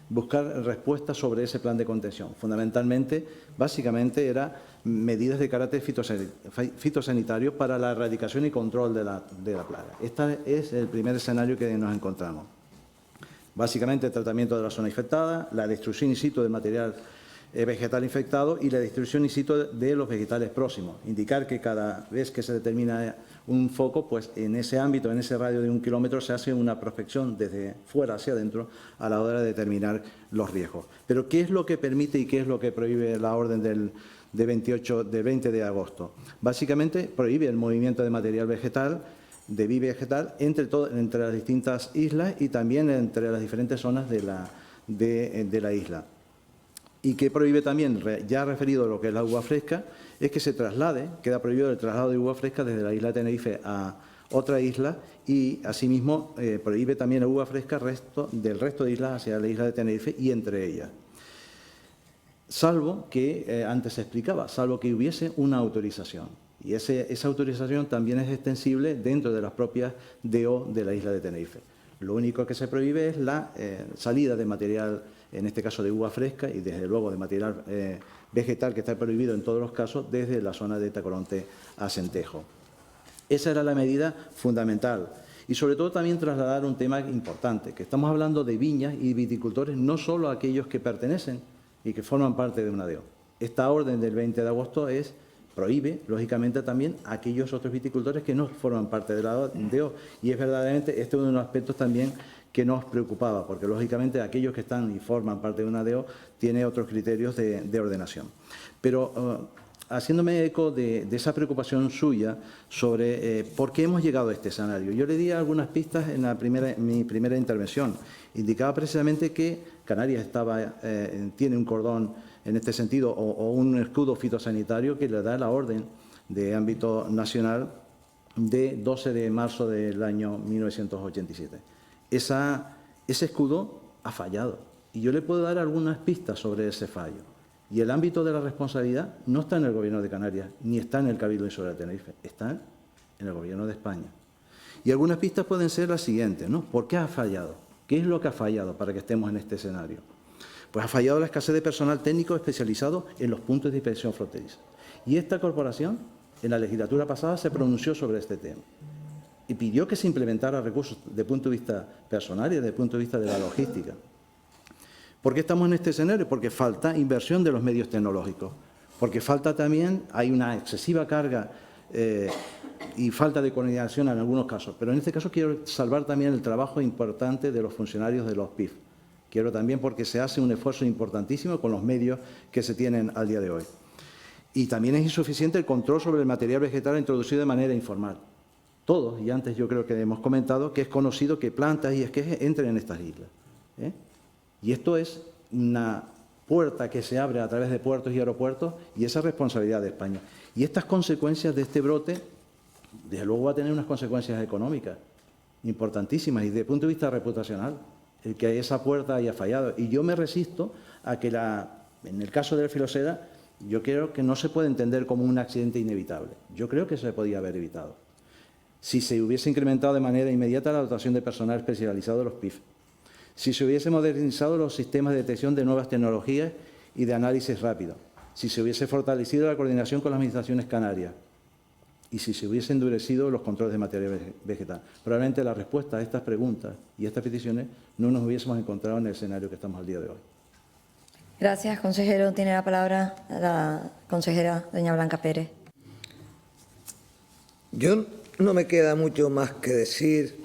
buscar respuestas sobre ese plan de contención. Fundamentalmente, básicamente, era medidas de carácter fitosanitario para la erradicación y control de la plaga. Este es el primer escenario que nos encontramos. Básicamente, el tratamiento de la zona infectada, la destrucción in situ del material vegetal infectado y la destrucción in situ de los vegetales próximos. Indicar que cada vez que se determina un foco, pues en ese ámbito, en ese radio de 1 kilómetro, se hace una prospección desde fuera hacia adentro a la hora de determinar los riesgos. Pero, ¿qué es lo que permite y qué es lo que prohíbe la orden del 20 de agosto? Básicamente, prohíbe el movimiento de material vegetal, de bivegetal, entre las distintas islas y también entre las diferentes zonas de la isla. Y que prohíbe también, ya referido a lo que es la uva fresca, es que se traslade, queda prohibido el traslado de uva fresca desde la isla de Tenerife a otra isla, y asimismo prohíbe también la uva fresca del resto de islas hacia la isla de Tenerife y entre ellas. Salvo que, antes se explicaba, salvo que hubiese una autorización. Y esa autorización también es extensible dentro de las propias DO de la isla de Tenerife. Lo único que se prohíbe es la salida de material, en este caso de uva fresca, y desde luego de material vegetal, que está prohibido en todos los casos, desde la zona de Tacoronte a Centejo. Esa era la medida fundamental. Y sobre todo también trasladar un tema importante, que estamos hablando de viñas y viticultores, no solo aquellos que pertenecen y que forman parte de una DO. Esta orden del 20 de agosto prohíbe, lógicamente, también a aquellos otros viticultores que no forman parte de la DO. Y es verdaderamente, este es uno de los aspectos también que nos preocupaba, porque lógicamente aquellos que están y forman parte de una DO tienen otros criterios de ordenación. Pero haciéndome eco de esa preocupación suya sobre por qué hemos llegado a este escenario, yo le di algunas pistas en mi primera intervención. Indicaba precisamente que Canarias tiene un cordón en este sentido, o un escudo fitosanitario que le da la orden de ámbito nacional de 12 de marzo del año 1987. Ese escudo ha fallado y yo le puedo dar algunas pistas sobre ese fallo. Y el ámbito de la responsabilidad no está en el Gobierno de Canarias ni está en el Cabildo Insular de Tenerife, está en el Gobierno de España. Y algunas pistas pueden ser las siguientes, ¿no? ¿Por qué ha fallado? ¿Qué es lo que ha fallado para que estemos en este escenario? Pues ha fallado la escasez de personal técnico especializado en los puntos de inspección fronteriza. Y esta corporación, en la legislatura pasada, se pronunció sobre este tema y pidió que se implementara recursos desde el punto de vista personal y desde el punto de vista de la logística. ¿Por qué estamos en este escenario? Porque falta inversión de los medios tecnológicos, porque falta también, hay una excesiva carga y falta de coordinación en algunos casos. Pero en este caso quiero salvar también el trabajo importante de los funcionarios de los PIF. Quiero también porque se hace un esfuerzo importantísimo con los medios que se tienen al día de hoy. Y también es insuficiente el control sobre el material vegetal introducido de manera informal. Todos, y antes yo creo que hemos comentado, que es conocido que plantas y esquejes entren en estas islas. Y esto es una puerta que se abre a través de puertos y aeropuertos y esa es responsabilidad de España. Y estas consecuencias de este brote, desde luego va a tener unas consecuencias económicas importantísimas y desde el punto de vista reputacional, el que esa puerta haya fallado. Y yo me resisto a que en el caso del Filosera, yo creo que no se puede entender como un accidente inevitable. Yo creo que se podía haber evitado si se hubiese incrementado de manera inmediata la dotación de personal especializado de los PIF, si se hubiese modernizado los sistemas de detección de nuevas tecnologías y de análisis rápido, si se hubiese fortalecido la coordinación con las administraciones canarias y si se hubiesen endurecido los controles de materia vegetal. Probablemente la respuesta a estas preguntas y estas peticiones no nos hubiésemos encontrado en el escenario que estamos al día de hoy. Gracias, consejero. Tiene la palabra la consejera doña Blanca Pérez. Yo no me queda mucho más que decir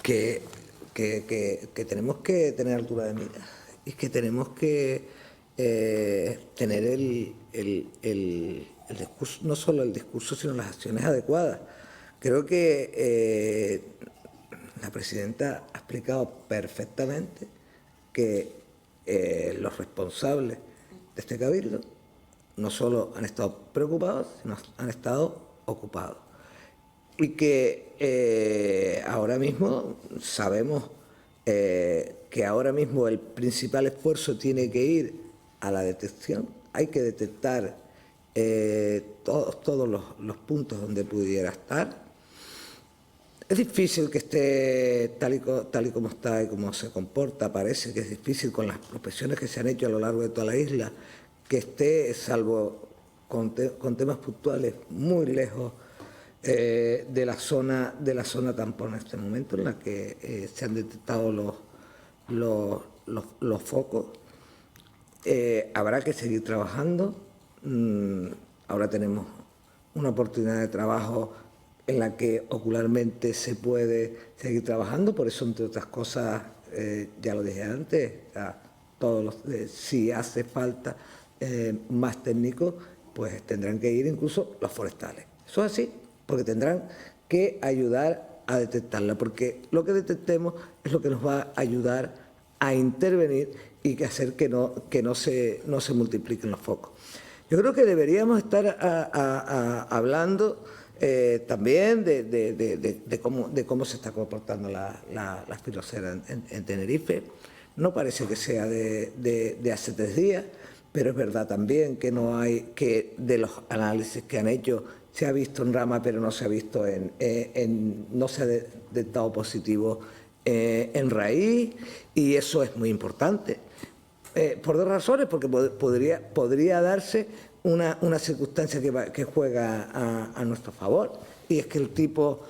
que tenemos que tener altura de miras y que tenemos que tener el discurso, no solo el discurso, sino las acciones adecuadas. Creo que la presidenta ha explicado perfectamente que los responsables de este cabildo no solo han estado preocupados, sino han estado ocupados. Y que ahora mismo sabemos que ahora mismo el principal esfuerzo tiene que ir a la detección. Hay que detectar todos los puntos donde pudiera estar. Es difícil que esté tal y como está y como se comporta. Parece que es difícil con las prospecciones que se han hecho a lo largo de toda la isla, que esté, salvo con temas puntuales, muy lejos de la zona tampón en este momento, en la que se han detectado los focos. Habrá que seguir trabajando. Ahora tenemos una oportunidad de trabajo en la que ocularmente se puede seguir trabajando, por eso, entre otras cosas, ya lo dije antes, si hace falta más técnicos, pues tendrán que ir incluso los forestales. Eso es así, porque tendrán que ayudar a detectarla, porque lo que detectemos es lo que nos va a ayudar a intervenir y que hacer que no se multipliquen los focos. Yo creo que deberíamos estar hablando también de cómo se está comportando la filosera en Tenerife. No parece que sea de hace 3 días, pero es verdad también que de los análisis que han hecho se ha visto en rama, pero no se ha visto no se ha detectado positivo en raíz, y eso es muy importante. Por 2 razones, porque podría darse una circunstancia que juega a nuestro favor, y es que el tipo,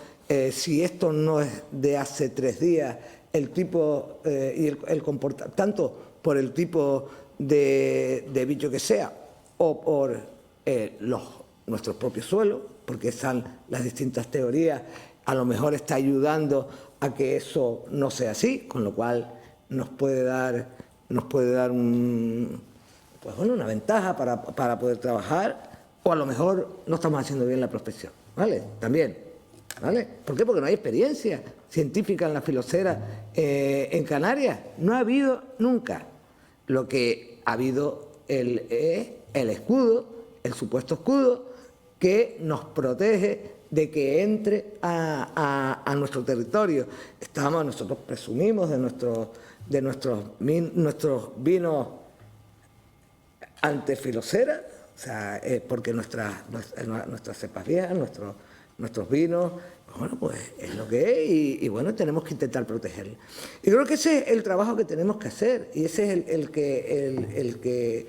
si esto no es de hace 3 días, el tipo y el comportamiento, tanto por el tipo de bicho que sea o por nuestros propios suelos, porque están las distintas teorías, a lo mejor está ayudando a que eso no sea así, con lo cual nos puede dar una ventaja para poder trabajar, o a lo mejor no estamos haciendo bien la prospección, ¿vale? También, ¿vale? ¿Por qué? Porque no hay experiencia científica en la filosera en Canarias. No ha habido nunca. Lo que ha habido el escudo, el supuesto escudo, que nos protege de que entre a nuestro territorio. Nosotros presumimos de nuestros vinos antefilocera, o sea, porque nuestras cepas viejas, nuestros vinos, bueno, pues es lo que es y bueno, tenemos que intentar protegerlo. Y creo que ese es el trabajo que tenemos que hacer y ese es el que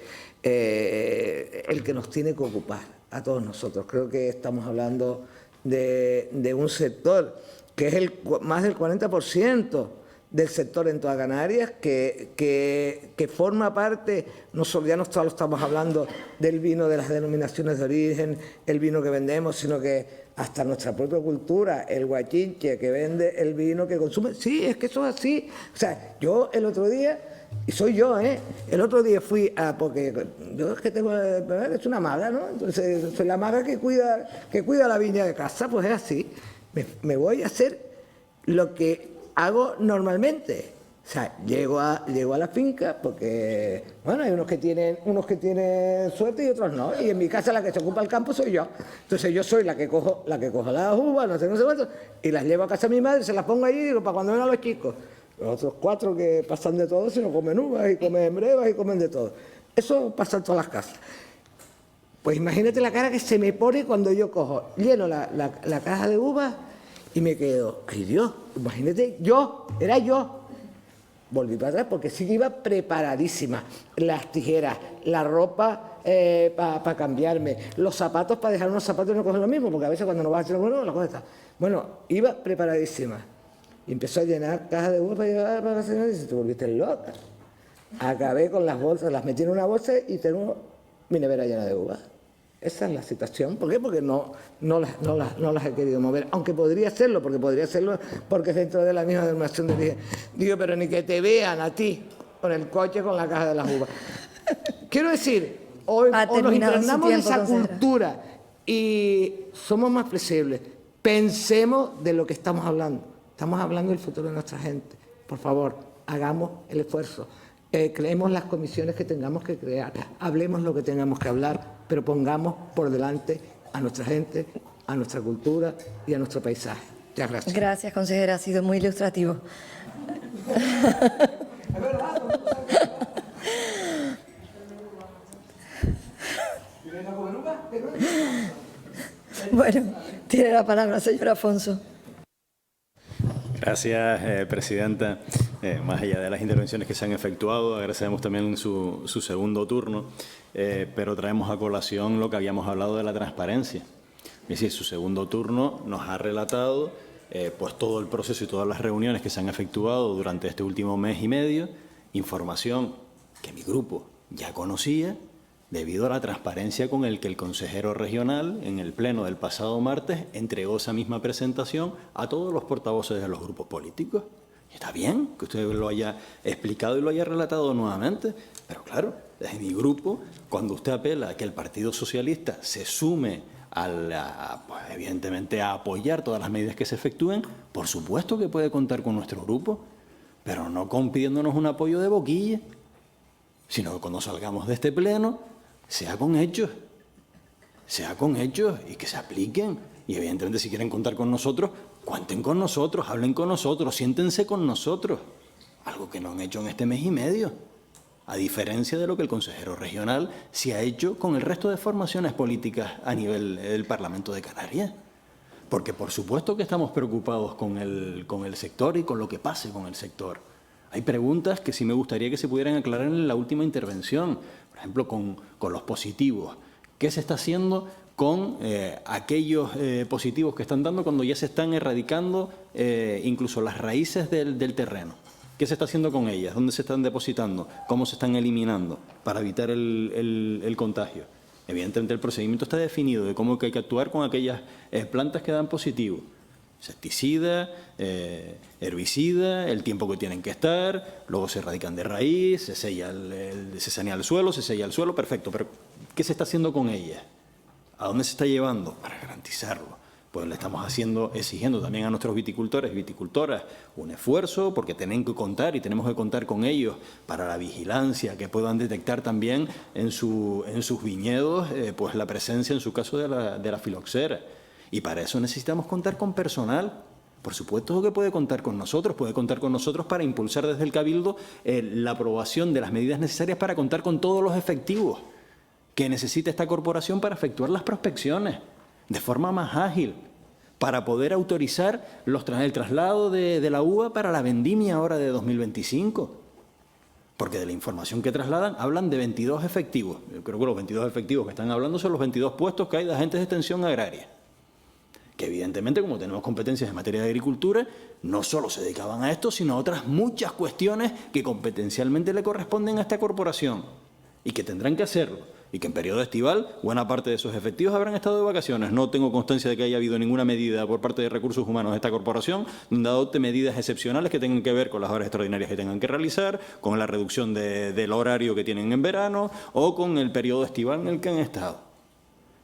nos tiene que ocupar a todos nosotros. Creo que estamos hablando de un sector que es más del 40% del sector en toda Canarias, que forma parte, ya no solo estamos hablando del vino de las denominaciones de origen, el vino que vendemos, sino que hasta nuestra propia cultura, el guachinche que vende el vino que consume. Sí, es que eso es así. O sea, yo el otro día, y soy yo, el otro día fui porque yo es que es una maga, ¿no? Entonces, soy la maga que cuida la viña de casa, pues es así. Me voy a hacer lo que hago normalmente. O sea, llego a la finca porque, bueno, hay unos que tienen suerte y otros no. Y en mi casa la que se ocupa el campo soy yo. Entonces yo soy la que cojo las uvas, no sé cuánto, y las llevo a casa de mi madre, se las pongo allí y digo, para cuando vengan los chicos. Los otros 4 que pasan de todo, sino comen uvas y comen brevas y comen de todo. Eso pasa en todas las casas. Pues imagínate la cara que se me pone cuando yo lleno la caja de uvas y me quedo, ay Dios, imagínate, era yo. Volví para atrás porque sí que iba preparadísima. Las tijeras, la ropa para cambiarme, los zapatos para dejar unos zapatos y no coger lo mismo, porque a veces cuando no vas a hacer lo la cosa está. Bueno, iba preparadísima. Y empezó a llenar cajas de uvas para llevar para la señora y dice, te volviste loca. Acabé con las bolsas, las metí en una bolsa y tengo mi nevera llena de uvas. Esa es la situación. ¿Por qué? Porque no las he querido mover. Aunque podría hacerlo, porque es dentro de la misma denominación de origen. Digo, pero ni que te vean a ti con el coche con la caja de las uvas. Quiero decir, hoy nos impregnamos de esa cultura y somos más flexibles. Pensemos de lo que estamos hablando. Estamos hablando del futuro de nuestra gente. Por favor, hagamos el esfuerzo. Creemos las comisiones que tengamos que crear. Hablemos lo que tengamos que hablar, pero pongamos por delante a nuestra gente, a nuestra cultura y a nuestro paisaje. Muchas gracias. Gracias, consejera. Ha sido muy ilustrativo. Bueno, tiene la palabra, señor Afonso. Gracias, presidenta. Más allá de las intervenciones que se han efectuado, agradecemos también su segundo turno, pero traemos a colación lo que habíamos hablado de la transparencia. Es decir, su segundo turno nos ha relatado pues todo el proceso y todas las reuniones que se han efectuado durante este último mes y medio, información que mi grupo ya conocía, debido a la transparencia con el que el consejero regional, en el pleno del pasado martes, entregó esa misma presentación a todos los portavoces de los grupos políticos. Y está bien que usted lo haya explicado y lo haya relatado nuevamente, pero claro, desde mi grupo, cuando usted apela a que el Partido Socialista se sume pues, evidentemente a apoyar todas las medidas que se efectúen, por supuesto que puede contar con nuestro grupo, pero no pidiéndonos un apoyo de boquilla, sino que cuando salgamos de este pleno, sea con hechos y que se apliquen. Y evidentemente si quieren contar con nosotros, cuenten con nosotros, hablen con nosotros, siéntense con nosotros. Algo que no han hecho en este mes y medio. A diferencia de lo que el consejero regional se ha hecho con el resto de formaciones políticas a nivel del Parlamento de Canarias. Porque por supuesto que estamos preocupados con el sector y con lo que pase con el sector. Hay preguntas que sí me gustaría que se pudieran aclarar en la última intervención. Por ejemplo, con los positivos. ¿Qué se está haciendo con aquellos positivos que están dando cuando ya se están erradicando incluso las raíces del terreno? ¿Qué se está haciendo con ellas? ¿Dónde se están depositando? ¿Cómo se están eliminando para evitar el contagio? Evidentemente el procedimiento está definido de cómo hay que actuar con aquellas plantas que dan positivo. Insecticida, herbicida, el tiempo que tienen que estar, luego se erradican de raíz, se sanea el suelo, perfecto. Pero ¿qué se está haciendo con ellas? ¿A dónde se está llevando? Para garantizarlo. Pues le estamos exigiendo también a nuestros viticultores y viticultoras un esfuerzo, porque tienen que contar y tenemos que contar con ellos para la vigilancia, que puedan detectar también en sus viñedos pues la presencia, en su caso, de la filoxera. Y para eso necesitamos contar con personal. Por supuesto que puede contar con nosotros para impulsar desde el Cabildo la aprobación de las medidas necesarias para contar con todos los efectivos que necesita esta corporación para efectuar las prospecciones de forma más ágil, para poder autorizar el traslado de la uva para la vendimia ahora de 2025. Porque de la información que trasladan hablan de 22 efectivos. Yo creo que los 22 efectivos que están hablando son los 22 puestos que hay de agentes de extensión agraria. Que evidentemente, como tenemos competencias en materia de agricultura, no solo se dedicaban a esto, sino a otras muchas cuestiones que competencialmente le corresponden a esta corporación y que tendrán que hacerlo. Y que en periodo estival buena parte de esos efectivos habrán estado de vacaciones. No tengo constancia de que haya habido ninguna medida por parte de Recursos Humanos de esta corporación donde adopte medidas excepcionales que tengan que ver con las horas extraordinarias que tengan que realizar, con la reducción del horario que tienen en verano o con el periodo estival en el que han estado.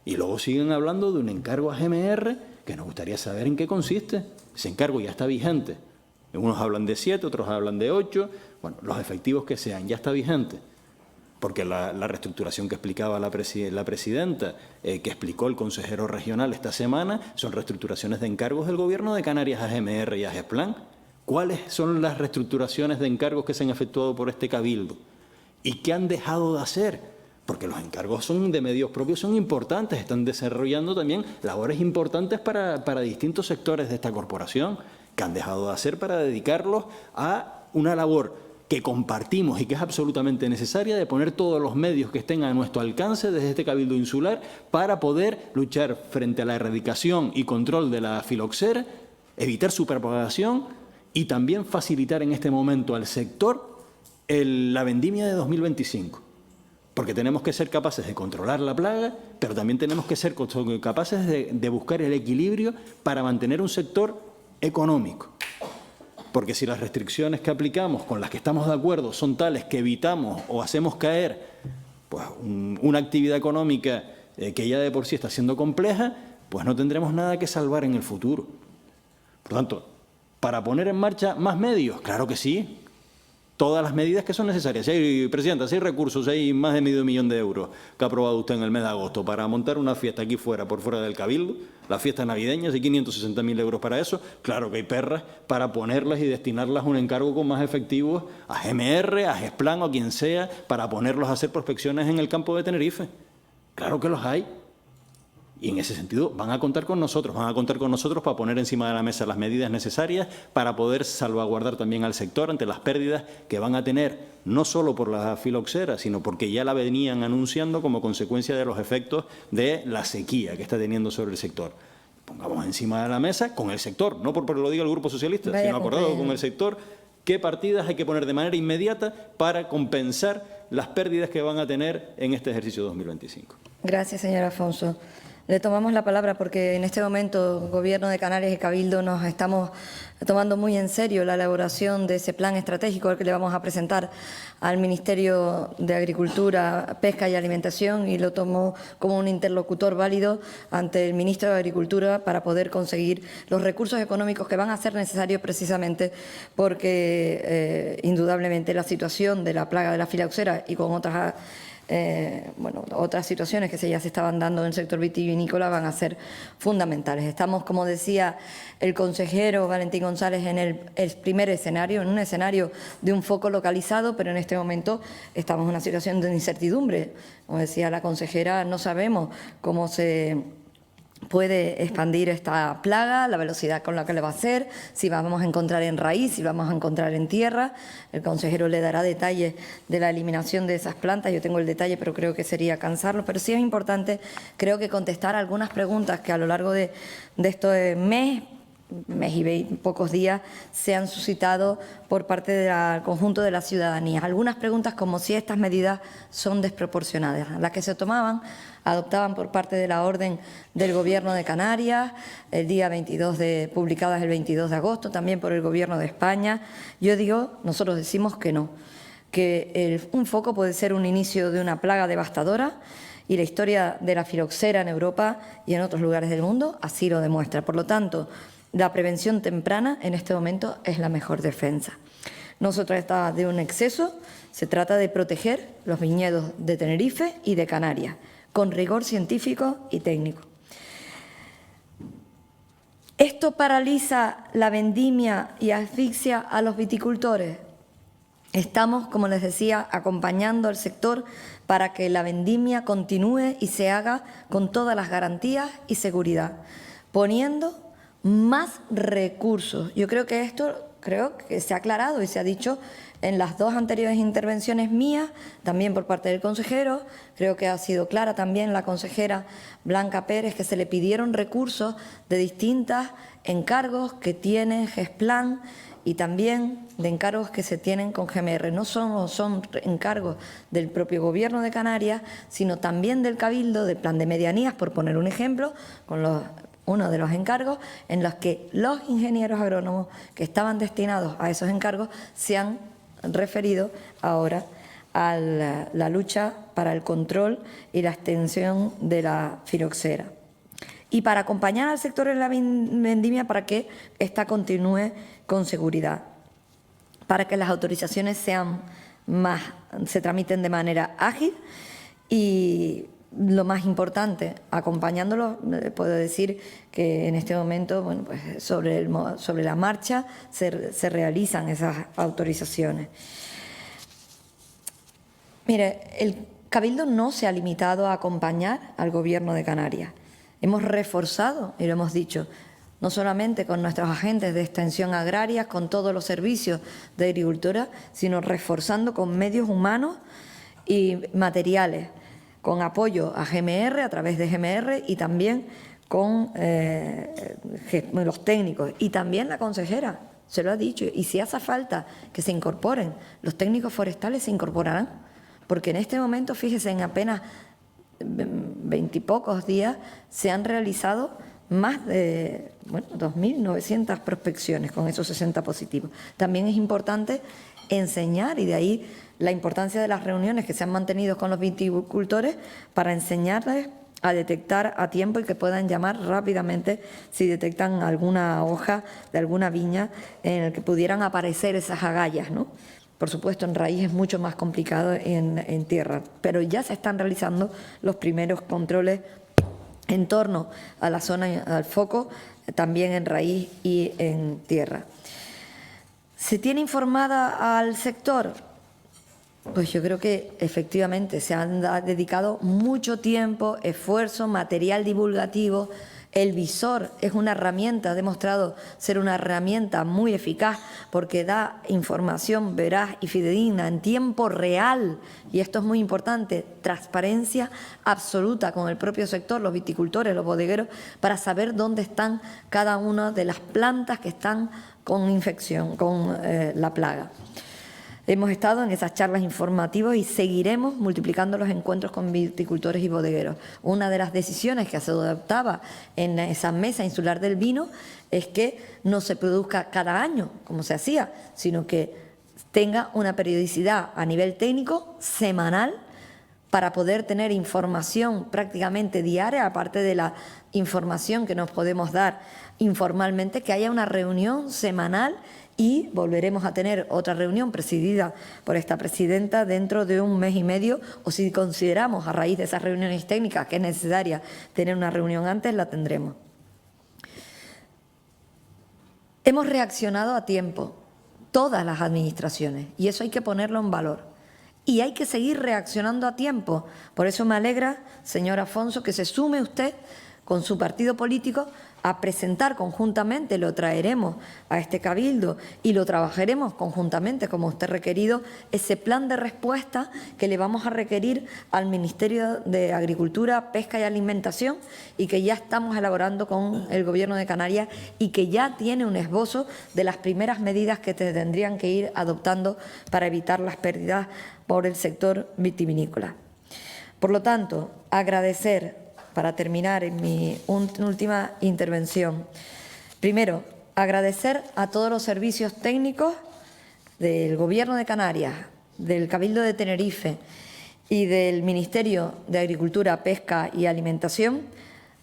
Y luego siguen hablando de un encargo a GMR que nos gustaría saber en qué consiste. Ese encargo ya está vigente. Unos hablan de 7, otros hablan de 8. Bueno, los efectivos que sean, ya está vigente. Porque la reestructuración que explicaba la presidenta, que explicó el consejero regional esta semana, son reestructuraciones de encargos del Gobierno de Canarias a GMR y a GESPLAN. ¿Cuáles son las reestructuraciones de encargos que se han efectuado por este Cabildo? ¿Y qué han dejado de hacer? Porque los encargos de medios propios son importantes, están desarrollando también labores importantes para distintos sectores de esta corporación, que han dejado de hacer para dedicarlos a una labor que compartimos y que es absolutamente necesaria de poner todos los medios que estén a nuestro alcance desde este Cabildo Insular para poder luchar frente a la erradicación y control de la filoxera, evitar su propagación y también facilitar en este momento al sector la vendimia de 2025. Porque tenemos que ser capaces de controlar la plaga, pero también tenemos que ser capaces de buscar el equilibrio para mantener un sector económico. Porque si las restricciones que aplicamos, con las que estamos de acuerdo, son tales que evitamos o hacemos caer pues, una actividad económica que ya de por sí está siendo compleja, pues no tendremos nada que salvar en el futuro. Por lo tanto, ¿para poner en marcha más medios? Claro que sí. Todas las medidas que son necesarias. Presidenta, si hay recursos, hay más de $500.000 de euros que ha aprobado usted en el mes de agosto para montar una fiesta aquí fuera, por fuera del Cabildo, la fiesta navideña, hay 560.000 euros para eso. Claro que hay perras para ponerlas y destinarlas a un encargo con más efectivos a GMR, a GESPLAN o a quien sea, para ponerlos a hacer prospecciones en el campo de Tenerife. Claro que los hay. Y en ese sentido van a contar con nosotros para poner encima de la mesa las medidas necesarias para poder salvaguardar también al sector ante las pérdidas que van a tener, no solo por la filoxera, sino porque ya la venían anunciando como consecuencia de los efectos de la sequía que está teniendo sobre el sector. Pongamos encima de la mesa con el sector, no porque lo diga el Grupo Socialista, sino acordado con el sector, qué partidas hay que poner de manera inmediata para compensar las pérdidas que van a tener en este ejercicio 2025. Gracias, señor Afonso. Le tomamos la palabra porque en este momento Gobierno de Canarias y Cabildo nos estamos tomando muy en serio la elaboración de ese plan estratégico que le vamos a presentar al Ministerio de Agricultura, Pesca y Alimentación y lo tomo como un interlocutor válido ante el Ministro de Agricultura para poder conseguir los recursos económicos que van a ser necesarios precisamente porque indudablemente la situación de la plaga de la filoxera y con otras otras situaciones que ya se estaban dando en el sector vitivinícola van a ser fundamentales. Estamos, como decía el consejero Valentín González, en el primer escenario, en un escenario de un foco localizado, pero en este momento estamos en una situación de incertidumbre. Como decía la consejera, no sabemos cómo se puede expandir esta plaga, la velocidad con la que le va a hacer, si vamos a encontrar en raíz, si vamos a encontrar en tierra. El consejero le dará detalles de la eliminación de esas plantas. Yo tengo el detalle, pero creo que sería cansarlo. Pero sí es importante, creo que contestar algunas preguntas que a lo largo de este mes y pocos días se han suscitado por parte del conjunto de la ciudadanía. Algunas preguntas como si estas medidas son desproporcionadas, las que se adoptaban por parte de la orden del Gobierno de Canarias, el día 22 publicadas el 22 de agosto, también por el Gobierno de España. Nosotros decimos que no, que un foco puede ser un inicio de una plaga devastadora y la historia de la filoxera en Europa y en otros lugares del mundo así lo demuestra. Por lo tanto, la prevención temprana en este momento es la mejor defensa. No se trata de un exceso, se trata de proteger los viñedos de Tenerife y de Canarias, con rigor científico y técnico. ¿Esto paraliza la vendimia y asfixia a los viticultores? Estamos, como les decía, acompañando al sector para que la vendimia continúe y se haga con todas las garantías y seguridad, poniendo más recursos. Yo creo que esto se ha aclarado y se ha dicho en las dos anteriores intervenciones mías, también por parte del consejero. Creo que ha sido clara también la consejera Blanca Pérez, que se le pidieron recursos de distintos encargos que tiene GESPLAN y también de encargos que se tienen con GMR. No solo son encargos del propio Gobierno de Canarias, sino también del Cabildo, del Plan de Medianías, por poner un ejemplo, con uno de los encargos en los que los ingenieros agrónomos que estaban destinados a esos encargos se han referido ahora a la lucha para el control y la extensión de la filoxera. Y para acompañar al sector en la vendimia para que ésta continúe con seguridad, para que las autorizaciones se tramiten de manera ágil y, lo más importante, acompañándolo, puedo decir que en este momento, bueno, pues sobre la marcha se realizan esas autorizaciones. Mire, el Cabildo no se ha limitado a acompañar al Gobierno de Canarias. Hemos reforzado, y lo hemos dicho, no solamente con nuestros agentes de extensión agraria, con todos los servicios de agricultura, sino reforzando con medios humanos y materiales, con apoyo a GMR, a través de GMR, y también con los técnicos. Y también la consejera se lo ha dicho, y si hace falta que se incorporen, los técnicos forestales se incorporarán, porque en este momento, fíjese, en apenas 20 y pocos días se han realizado más de 2.900 prospecciones con esos 60 positivos. También es importante enseñar, y de ahí la importancia de las reuniones que se han mantenido con los viticultores para enseñarles a detectar a tiempo y que puedan llamar rápidamente si detectan alguna hoja de alguna viña en el que pudieran aparecer esas agallas, ¿no? Por supuesto, en raíz es mucho más complicado en tierra, pero ya se están realizando los primeros controles en torno a la zona, al foco, también en raíz y en tierra. ¿Se tiene informada al sector? Pues yo creo que efectivamente se han dedicado mucho tiempo, esfuerzo, material divulgativo. El visor es una herramienta, ha demostrado ser una herramienta muy eficaz porque da información veraz y fidedigna en tiempo real, y esto es muy importante, transparencia absoluta con el propio sector, los viticultores, los bodegueros, para saber dónde están cada una de las plantas que están con infección, con la plaga. Hemos estado en esas charlas informativas y seguiremos multiplicando los encuentros con viticultores y bodegueros. Una de las decisiones que se adoptaba en esa mesa insular del vino es que no se produzca cada año, como se hacía, sino que tenga una periodicidad a nivel técnico semanal para poder tener información prácticamente diaria, aparte de la información que nos podemos dar informalmente, que haya una reunión semanal. Y volveremos a tener otra reunión presidida por esta presidenta dentro de un mes y medio, o si consideramos a raíz de esas reuniones técnicas que es necesaria tener una reunión antes, la tendremos. Hemos reaccionado a tiempo, todas las administraciones, y eso hay que ponerlo en valor. Y hay que seguir reaccionando a tiempo. Por eso me alegra, señor Afonso, que se sume usted con su partido político a presentar conjuntamente, lo traeremos a este cabildo y lo trabajaremos conjuntamente, como usted ha requerido, ese plan de respuesta que le vamos a requerir al Ministerio de Agricultura, Pesca y Alimentación, y que ya estamos elaborando con el Gobierno de Canarias y que ya tiene un esbozo de las primeras medidas que tendrían que ir adoptando para evitar las pérdidas por el sector vitivinícola. Por lo tanto, agradecer, para terminar en mi última intervención, primero, agradecer a todos los servicios técnicos del Gobierno de Canarias, del Cabildo de Tenerife y del Ministerio de Agricultura, Pesca y Alimentación,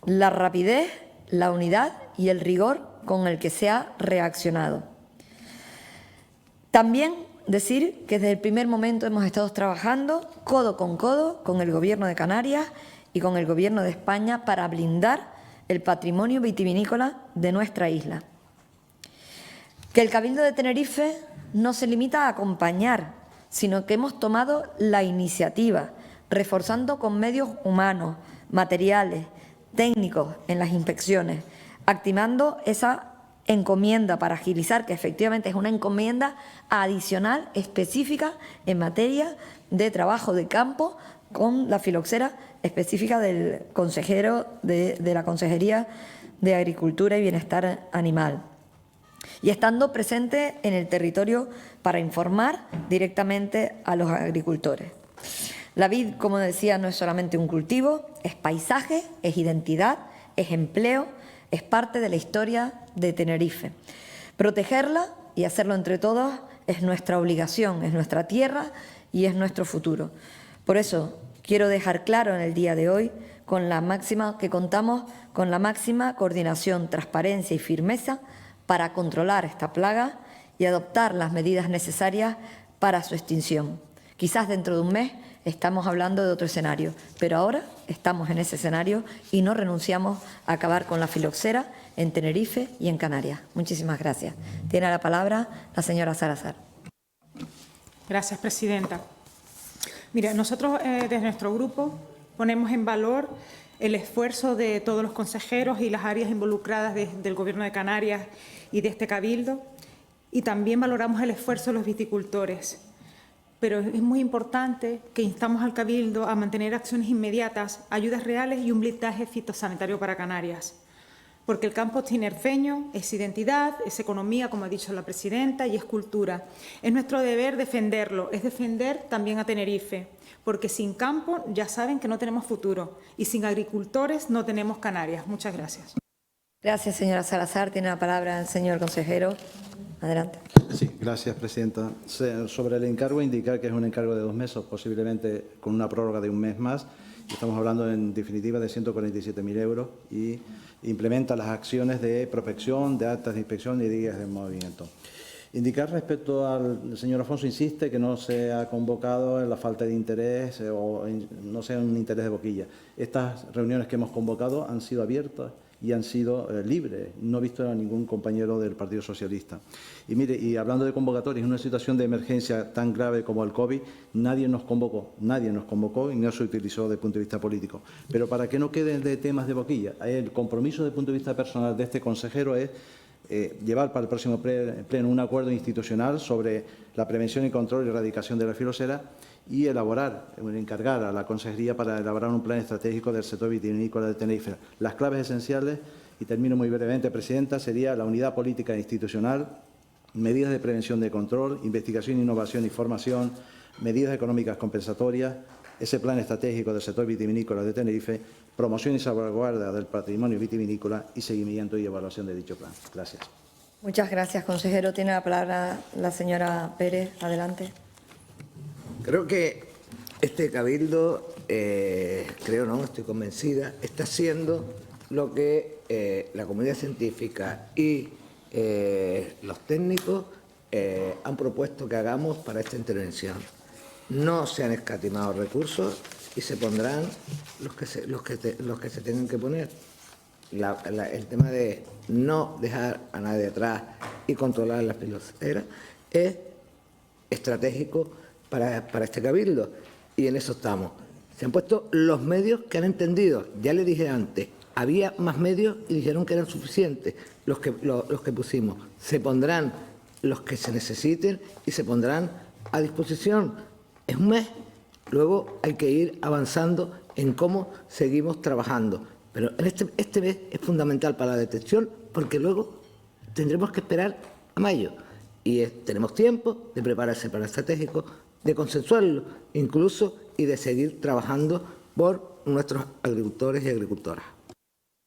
la rapidez, la unidad y el rigor con el que se ha reaccionado. También decir que desde el primer momento hemos estado trabajando codo con el Gobierno de Canarias y con el Gobierno de España para blindar el patrimonio vitivinícola de nuestra isla. Que el Cabildo de Tenerife no se limita a acompañar, sino que hemos tomado la iniciativa, reforzando con medios humanos, materiales, técnicos en las inspecciones, activando esa encomienda para agilizar, que efectivamente es una encomienda adicional específica en materia de trabajo de campo con la filoxera específica del consejero de la Consejería de Agricultura y Bienestar Animal. Y estando presente en el territorio para informar directamente a los agricultores. La vid, como decía, no es solamente un cultivo, es paisaje, es identidad, es empleo, es parte de la historia de Tenerife. Protegerla y hacerlo entre todos es nuestra obligación, es nuestra tierra y es nuestro futuro. Por eso quiero dejar claro en el día de hoy que contamos con la máxima coordinación, transparencia y firmeza para controlar esta plaga y adoptar las medidas necesarias para su extinción. Quizás dentro de un mes estamos hablando de otro escenario, pero ahora estamos en ese escenario y no renunciamos a acabar con la filoxera en Tenerife y en Canarias. Muchísimas gracias. Tiene la palabra la señora Salazar. Gracias, presidenta. Mira, nosotros desde nuestro grupo ponemos en valor el esfuerzo de todos los consejeros y las áreas involucradas del Gobierno de Canarias y de este Cabildo, y también valoramos el esfuerzo de los viticultores. Pero es muy importante que instamos al Cabildo a mantener acciones inmediatas, ayudas reales y un blindaje fitosanitario para Canarias. Porque el campo tinerfeño es identidad, es economía, como ha dicho la presidenta, y es cultura. Es nuestro deber defenderlo, es defender también a Tenerife, porque sin campo ya saben que no tenemos futuro y sin agricultores no tenemos Canarias. Muchas gracias. Gracias, señora Salazar. Tiene la palabra el señor consejero. Adelante. Sí, gracias, presidenta. Sobre el encargo, indicar que es un encargo de 2 meses, posiblemente con una prórroga de 1 mes más. Estamos hablando, en definitiva, de 147.000 euros y implementa las acciones de prospección, de actas de inspección y de guías de movimiento. Indicar respecto al señor Afonso, insiste que no se ha convocado en la falta de interés o no sea un interés de boquilla. Estas reuniones que hemos convocado han sido abiertas y han sido libres. No he visto a ningún compañero del Partido Socialista. Y mire, y hablando de convocatorias, en una situación de emergencia tan grave como el COVID, nadie nos convocó y no se utilizó desde el punto de vista político. Pero para que no queden de temas de boquilla, el compromiso desde el punto de vista personal de este consejero es llevar para el próximo pleno un acuerdo institucional sobre la prevención y control y erradicación de la filoxera y encargar a la Consejería para elaborar un plan estratégico del sector vitivinícola de Tenerife. Las claves esenciales, y termino muy brevemente, presidenta, sería la unidad política e institucional, medidas de prevención de control, investigación, innovación y formación, medidas económicas compensatorias, ese plan estratégico del sector vitivinícola de Tenerife, promoción y salvaguarda del patrimonio vitivinícola y seguimiento y evaluación de dicho plan. Gracias. Muchas gracias, consejero. Tiene la palabra la señora Pérez. Adelante. Creo que este Cabildo, estoy convencida, está haciendo lo que la comunidad científica y los técnicos han propuesto que hagamos para esta intervención. No se han escatimado recursos y se pondrán los que se tengan que poner. El tema de no dejar a nadie atrás y controlar las filoxeras es estratégico para este Cabildo y en eso estamos. Se han puesto los medios que han entendido. Ya le dije antes, había más medios y dijeron que eran suficientes los que pusimos. Se pondrán los que se necesiten y se pondrán a disposición. Es un mes. Luego hay que ir avanzando en cómo seguimos trabajando. Pero en este mes es fundamental para la detección porque luego tendremos que esperar a mayo. Y tenemos tiempo de prepararse para el estratégico, de consensuarlo incluso y de seguir trabajando por nuestros agricultores y agricultoras.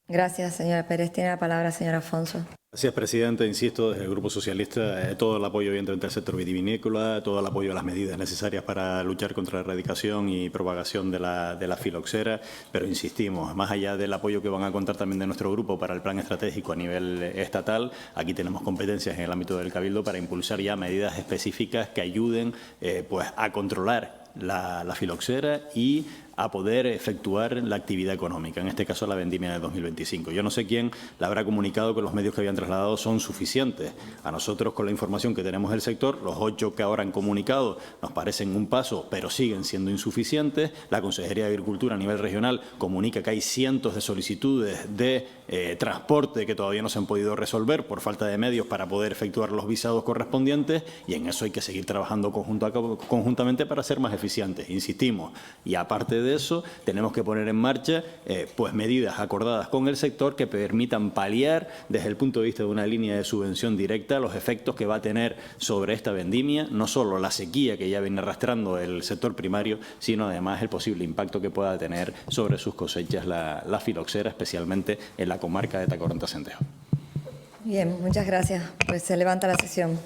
Gracias, señora Pérez. Tiene la palabra, señor Afonso. Gracias, presidente. Insisto, desde el Grupo Socialista, todo el apoyo evidentemente al sector vitivinícola, todo el apoyo a las medidas necesarias para luchar contra la erradicación y propagación de la filoxera, pero insistimos, más allá del apoyo que van a contar también de nuestro grupo para el plan estratégico a nivel estatal, aquí tenemos competencias en el ámbito del Cabildo para impulsar ya medidas específicas que ayuden a controlar la filoxera y a poder efectuar la actividad económica, en este caso la vendimia de 2025. Yo no sé quién le habrá comunicado que los medios que habían trasladado son suficientes. A nosotros, con la información que tenemos del sector, los 8 que ahora han comunicado nos parecen un paso, pero siguen siendo insuficientes. La Consejería de Agricultura a nivel regional comunica que hay cientos de solicitudes de transporte que todavía no se han podido resolver por falta de medios para poder efectuar los visados correspondientes, y en eso hay que seguir trabajando conjuntamente para ser más eficientes, insistimos. Y aparte de eso, tenemos que poner en marcha pues medidas acordadas con el sector que permitan paliar desde el punto de vista de una línea de subvención directa los efectos que va a tener sobre esta vendimia, no solo la sequía que ya viene arrastrando el sector primario, sino además el posible impacto que pueda tener sobre sus cosechas la filoxera, especialmente en la comarca de Tacoronte-Acentejo. Bien, muchas gracias. Pues se levanta la sesión.